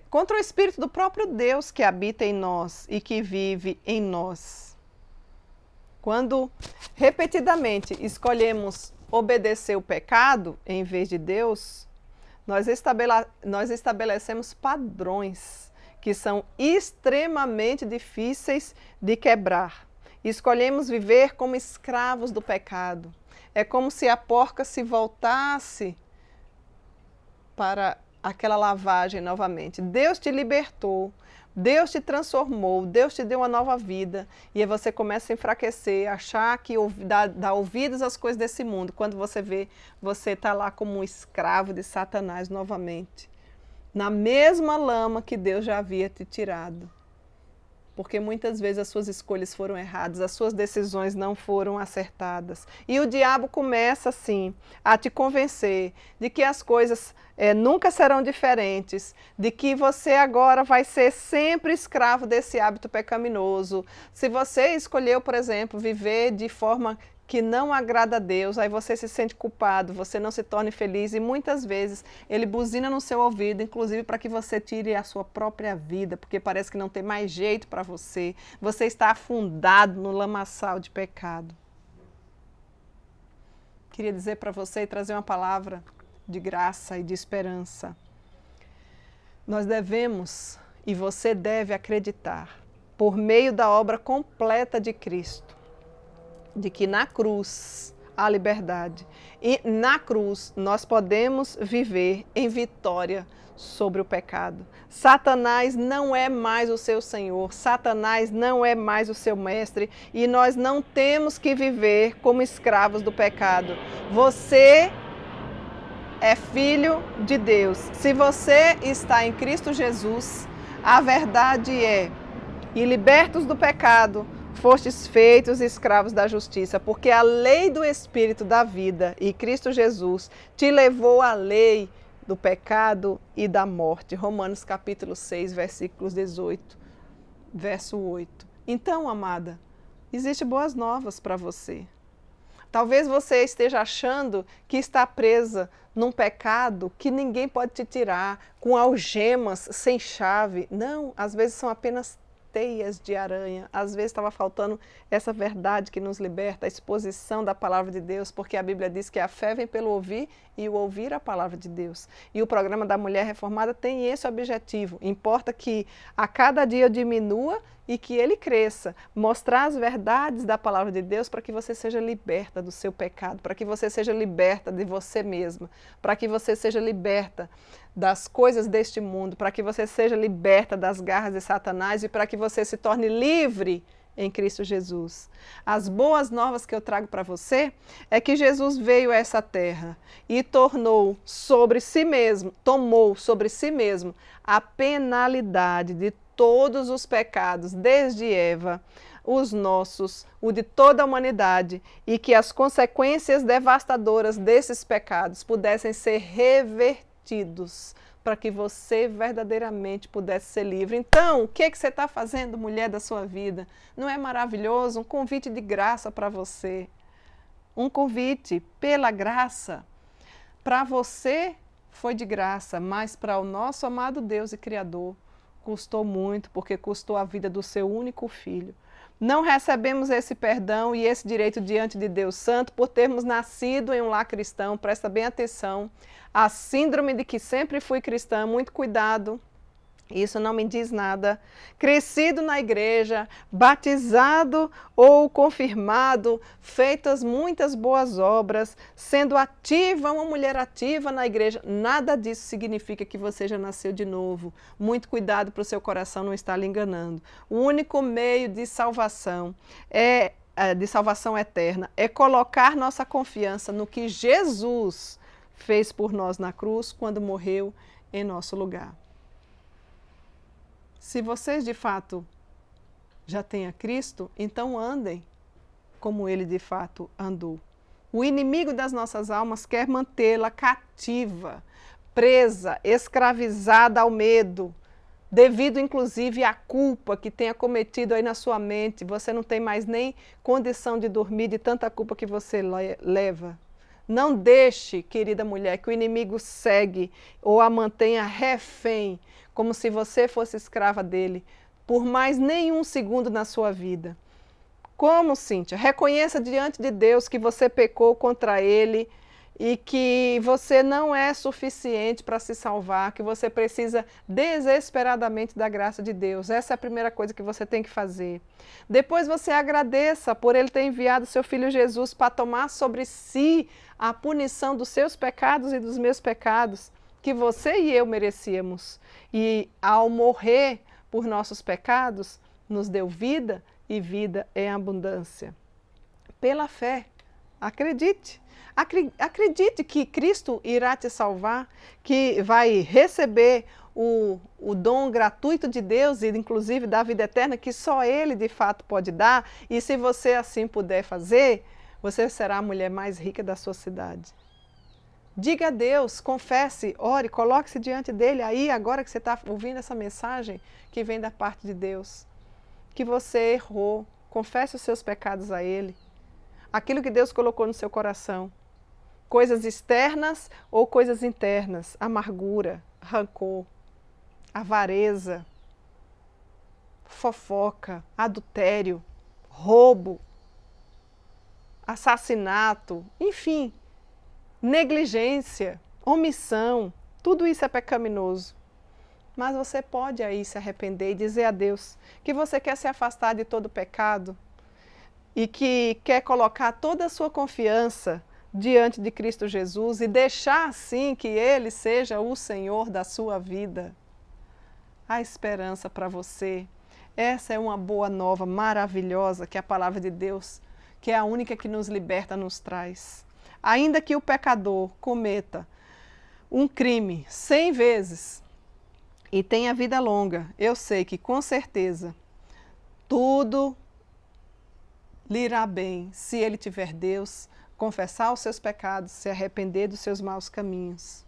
Contra o espírito do próprio Deus que habita em nós e que vive em nós. Quando repetidamente escolhemos obedecer o pecado em vez de Deus, nós estabelecemos padrões que são extremamente difíceis de quebrar. Escolhemos viver como escravos do pecado. É como se a porca se voltasse para aquela lavagem novamente. Deus te libertou, Deus te transformou, Deus te deu uma nova vida e aí você começa a enfraquecer, achar que dá ouvidos às coisas desse mundo. Quando você vê, você está lá como um escravo de Satanás novamente, na mesma lama que Deus já havia te tirado. porque muitas vezes as suas escolhas foram erradas, as suas decisões não foram acertadas. E o diabo começa assim a te convencer de que as coisas nunca serão diferentes, de que você agora vai ser sempre escravo desse hábito pecaminoso. Se você escolheu, por exemplo, viver de forma que não agrada a Deus, aí você se sente culpado, você não se torne feliz e muitas vezes ele buzina no seu ouvido, inclusive para que você tire a sua própria vida, porque parece que não tem mais jeito para você, você está afundado no lamaçal de pecado. Queria dizer para você e trazer uma palavra de graça e de esperança. Nós devemos e você deve acreditar, por meio da obra completa de Cristo, de que na cruz há liberdade e na cruz nós podemos viver em vitória sobre o pecado. Satanás não é mais o seu senhor, Satanás não é mais o seu mestre e nós não temos que viver como escravos do pecado. Você é filho de Deus. Se você está em Cristo Jesus, a verdade é, e libertos do pecado, fostes feitos escravos da justiça, porque a lei do Espírito da vida e Cristo Jesus te levou à lei do pecado e da morte. Romanos capítulo 6, versículos 18, verso 8. Então, amada, existe boas novas para você. Talvez você esteja achando que está presa num pecado que ninguém pode te tirar, com algemas, sem chave. Não, às vezes são apenas teias de aranha. Às vezes estava faltando essa verdade que nos liberta, a exposição da palavra de Deus, porque a Bíblia diz que a fé vem pelo ouvir e o ouvir a palavra de Deus. E o programa da Mulher Reformada tem esse objetivo. Importa que a cada dia eu diminua e que ele cresça, mostrar as verdades da palavra de Deus para que você seja liberta do seu pecado, para que você seja liberta de você mesma, para que você seja liberta das coisas deste mundo, para que você seja liberta das garras de Satanás e para que você se torne livre em Cristo Jesus. As boas novas que eu trago para você é que Jesus veio a essa terra e tomou sobre si mesmo a penalidade de todos os pecados, desde Eva, os nossos, o de toda a humanidade, e que as consequências devastadoras desses pecados pudessem ser revertidos para que você verdadeiramente pudesse ser livre. Então, o que você está fazendo, mulher da sua vida? Não é maravilhoso? Um convite de graça para você. Um convite pela graça. Para você foi de graça, mas para o nosso amado Deus e Criador custou muito, porque custou a vida do seu único filho. Não recebemos esse perdão e esse direito diante de Deus Santo por termos nascido em um lar cristão. Presta bem atenção. A síndrome de que sempre fui cristã, muito cuidado. Isso não me diz nada. Crescido na igreja, batizado ou confirmado, feitas muitas boas obras, sendo ativa, uma mulher ativa na igreja, nada disso significa que você já nasceu de novo. Muito cuidado para o seu coração não estar lhe enganando. O único meio de salvação eterna é colocar nossa confiança no que Jesus fez por nós na cruz quando morreu em nosso lugar. Se vocês de fato já têm a Cristo, então andem como Ele de fato andou. O inimigo das nossas almas quer mantê-la cativa, presa, escravizada ao medo, devido inclusive à culpa que tenha cometido aí na sua mente. Você não tem mais nem condição de dormir de tanta culpa que você leva. Não deixe, querida mulher, que o inimigo segue ou a mantenha refém, como se você fosse escrava dele, por mais nenhum segundo na sua vida. Como, Cíntia? Reconheça diante de Deus que você pecou contra ele e que você não é suficiente para se salvar, que você precisa desesperadamente da graça de Deus. Essa é a primeira coisa que você tem que fazer. Depois você agradeça por ele ter enviado seu filho Jesus para tomar sobre si a punição dos seus pecados e dos meus pecados, que você e eu merecíamos. E ao morrer por nossos pecados, nos deu vida e vida em abundância. Pela fé, acredite. Acredite que Cristo irá te salvar, que vai receber o dom gratuito de Deus, e inclusive da vida eterna, que só Ele de fato pode dar, e se você assim puder fazer, você será a mulher mais rica da sua cidade. Diga a Deus, confesse, ore, coloque-se diante dele aí, agora que você está ouvindo essa mensagem que vem da parte de Deus, que você errou, confesse os seus pecados a Ele, aquilo que Deus colocou no seu coração, coisas externas ou coisas internas, amargura, rancor, avareza, fofoca, adultério, roubo, assassinato, enfim, negligência, omissão, tudo isso é pecaminoso. Mas você pode aí se arrepender e dizer a Deus que você quer se afastar de todo pecado e que quer colocar toda a sua confiança diante de Cristo Jesus e deixar assim que Ele seja o Senhor da sua vida. Há esperança para você. Essa é uma boa nova maravilhosa que a palavra de Deus, que é a única que nos liberta, nos traz. Ainda que o pecador cometa um crime 100 vezes e tenha vida longa, eu sei que com certeza tudo lhe irá bem se ele tiver Deus, confessar os seus pecados, se arrepender dos seus maus caminhos.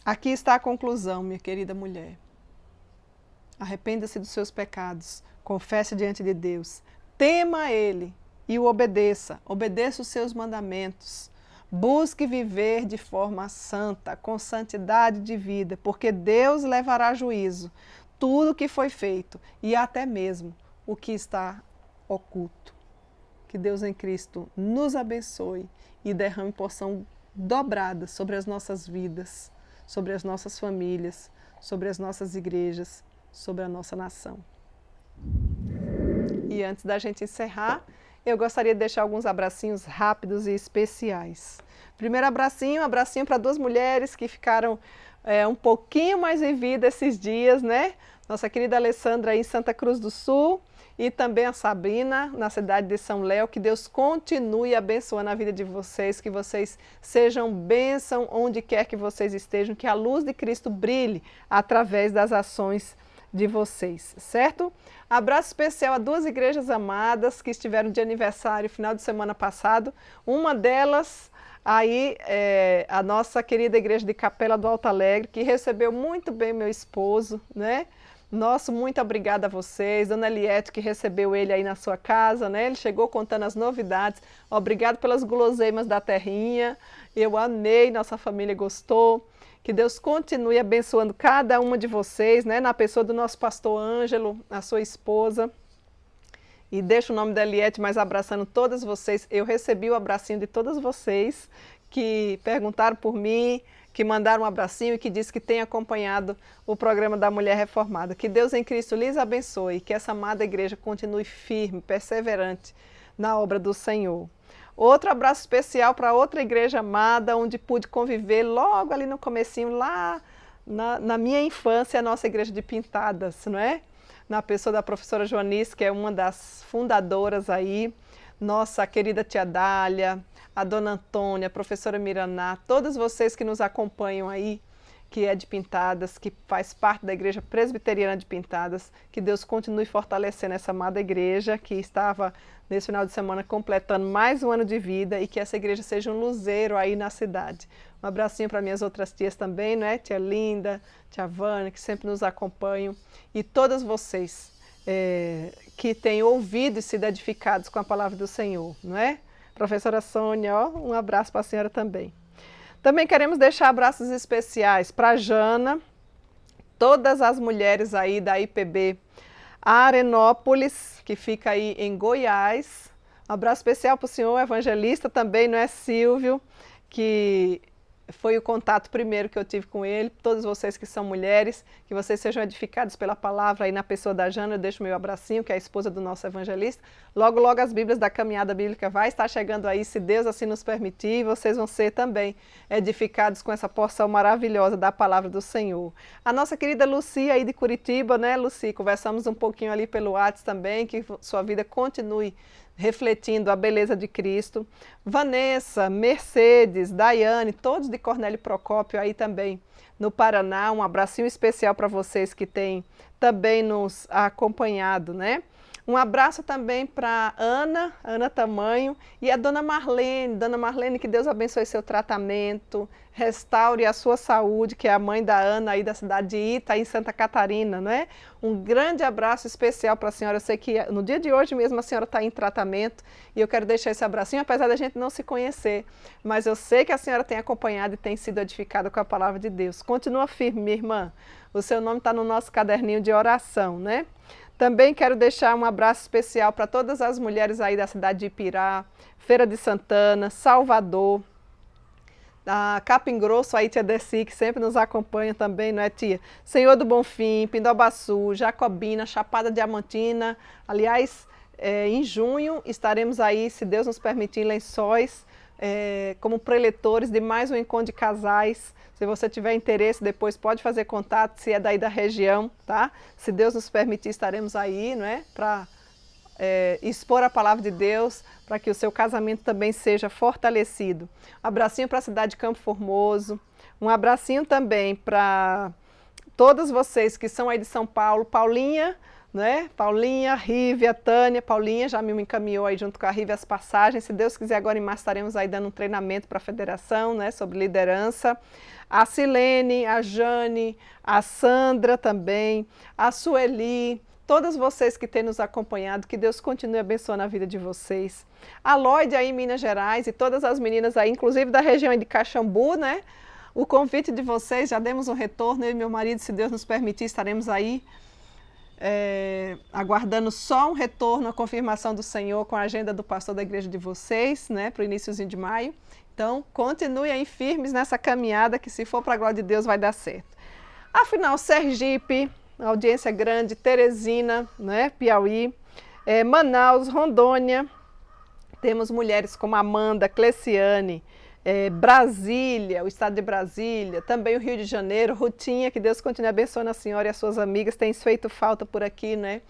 Aqui está a conclusão, minha querida mulher. Arrependa-se dos seus pecados, confesse diante de Deus, tema Ele e o obedeça, obedeça os seus mandamentos. Busque viver de forma santa, com santidade de vida, porque Deus levará a juízo tudo o que foi feito e até mesmo o que está oculto. Que Deus em Cristo nos abençoe e derrame porção dobrada sobre as nossas vidas, sobre as nossas famílias, sobre as nossas igrejas, sobre a nossa nação. E antes da gente encerrar, eu gostaria de deixar alguns abracinhos rápidos e especiais. Primeiro abracinho para duas mulheres que ficaram um pouquinho mais em vida esses dias, né? Nossa querida Alessandra aí em Santa Cruz do Sul e também a Sabrina na cidade de São Léo. Que Deus continue abençoando a vida de vocês, que vocês sejam bênção onde quer que vocês estejam, que a luz de Cristo brilhe através das ações de vocês, certo? Abraço especial a duas igrejas amadas que estiveram de aniversário final de semana passado. Uma delas aí a nossa querida igreja de Capela do Alto Alegre, que recebeu muito bem meu esposo, né? Nosso, muito obrigada a vocês. Dona Eliette, que recebeu ele aí na sua casa, né? Ele chegou contando as novidades. Obrigado pelas guloseimas da terrinha. Eu amei, nossa família gostou. Que Deus continue abençoando cada uma de vocês, né? Na pessoa do nosso pastor Ângelo, a sua esposa. E deixo o nome da Eliette, mas abraçando todas vocês. Eu recebi o abracinho de todas vocês que perguntaram por mim, que mandaram um abracinho e que disse que tem acompanhado o programa da Mulher Reformada. Que Deus em Cristo lhes abençoe, que essa amada igreja continue firme, perseverante na obra do Senhor. Outro abraço especial para outra igreja amada, onde pude conviver logo ali no comecinho, lá na minha infância, a nossa igreja de Pintadas, não é? Na pessoa da professora Joanice, que é uma das fundadoras aí, nossa querida tia Dália, a dona Antônia, a professora Miraná, todos vocês que nos acompanham aí, que é de Pintadas, que faz parte da Igreja Presbiteriana de Pintadas, que Deus continue fortalecendo essa amada igreja, que estava nesse final de semana completando mais um ano de vida, e que essa igreja seja um luzeiro aí na cidade. Um abracinho para minhas outras tias também, né? Tia Linda, tia Vânia, que sempre nos acompanham, e todas vocês que têm ouvido e sido edificados com a palavra do Senhor, não é? Professora Sônia, ó, um abraço para a senhora também. Também queremos deixar abraços especiais para a Jana, todas as mulheres aí da IPB Arenópolis, que fica aí em Goiás. Um abraço especial para o senhor evangelista também, não é, Silvio, que foi o contato primeiro que eu tive com ele. Todos vocês que são mulheres, que vocês sejam edificados pela palavra aí na pessoa da Jana. Eu deixo meu abracinho, que é a esposa do nosso evangelista. Logo, logo as Bíblias da Caminhada Bíblica vai estar chegando aí, se Deus assim nos permitir, e vocês vão ser também edificados com essa porção maravilhosa da palavra do Senhor. A nossa querida Lucia aí de Curitiba, né, Lucia? Conversamos um pouquinho ali pelo WhatsApp também, que sua vida continue refletindo a beleza de Cristo. Vanessa, Mercedes, Daiane, todos de Cornélio Procópio aí também no Paraná. Um abracinho especial para vocês que têm também nos acompanhado, né? Um abraço também para Ana Tamanho, e a Dona Marlene, que Deus abençoe seu tratamento, restaure a sua saúde, que é a mãe da Ana aí da cidade de Ita, em Santa Catarina, não é? Um grande abraço especial para a senhora. Eu sei que no dia de hoje mesmo a senhora está em tratamento, e eu quero deixar esse abracinho, apesar da gente não se conhecer, mas eu sei que a senhora tem acompanhado e tem sido edificada com a palavra de Deus. Continua firme, minha irmã. O seu nome está no nosso caderninho de oração, né? Também quero deixar um abraço especial para todas as mulheres aí da cidade de Ipirá, Feira de Santana, Salvador, a Capim Grosso, aí tia Desi, que sempre nos acompanha também, não é, tia? Senhor do Bonfim, Pindobaçu, Jacobina, Chapada Diamantina. Aliás, em junho estaremos aí, se Deus nos permitir, em Lençóis, como preletores de mais um encontro de casais. Se você tiver interesse, depois pode fazer contato, se é daí da região, tá? Se Deus nos permitir, estaremos aí, não é? Para expor a palavra de Deus, para que o seu casamento também seja fortalecido. Um abracinho para a cidade de Campo Formoso, um abracinho também para todas vocês que são aí de São Paulo, Paulinha, né? Paulinha, Rívia, Tânia. Paulinha já me encaminhou aí junto com a Rívia as passagens. Se Deus quiser, agora em março estaremos aí dando um treinamento para a federação, né? Sobre liderança. A Silene, a Jane, a Sandra também, a Sueli, todas vocês que têm nos acompanhado, que Deus continue abençoando a vida de vocês. A Lloyd aí em Minas Gerais e todas as meninas aí, inclusive da região de Caxambu, né? O convite de vocês, já demos um retorno, eu e meu marido, se Deus nos permitir, estaremos aí aguardando só um retorno, a confirmação do Senhor com a agenda do pastor da igreja de vocês, né? Para o iníciozinho de maio. Então, continue aí firmes nessa caminhada, que se for para a glória de Deus vai dar certo. Afinal, Sergipe, audiência grande, Teresina, né, Piauí, Manaus, Rondônia, temos mulheres como Amanda, Cleciane, Brasília, o estado de Brasília, também o Rio de Janeiro, Rutinha, que Deus continue abençoando a senhora e as suas amigas, tem feito falta por aqui, né?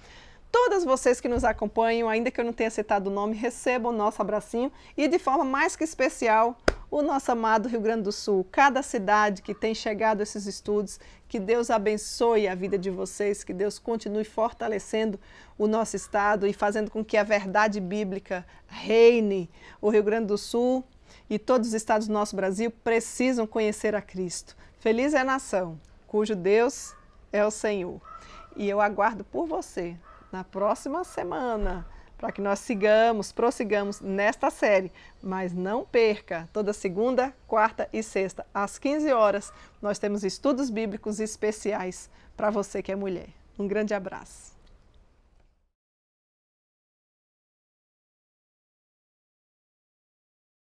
Todas vocês que nos acompanham, ainda que eu não tenha citado o nome, recebam o nosso abracinho e de forma mais que especial, o nosso amado Rio Grande do Sul. Cada cidade que tem chegado a esses estudos, que Deus abençoe a vida de vocês, que Deus continue fortalecendo o nosso estado e fazendo com que a verdade bíblica reine. O Rio Grande do Sul e todos os estados do nosso Brasil precisam conhecer a Cristo. Feliz é a nação, cujo Deus é o Senhor. E eu aguardo por você na próxima semana, para que nós prossigamos nesta série. Mas não perca, toda segunda, quarta e sexta, às 15 horas, nós temos estudos bíblicos especiais para você que é mulher. Um grande abraço.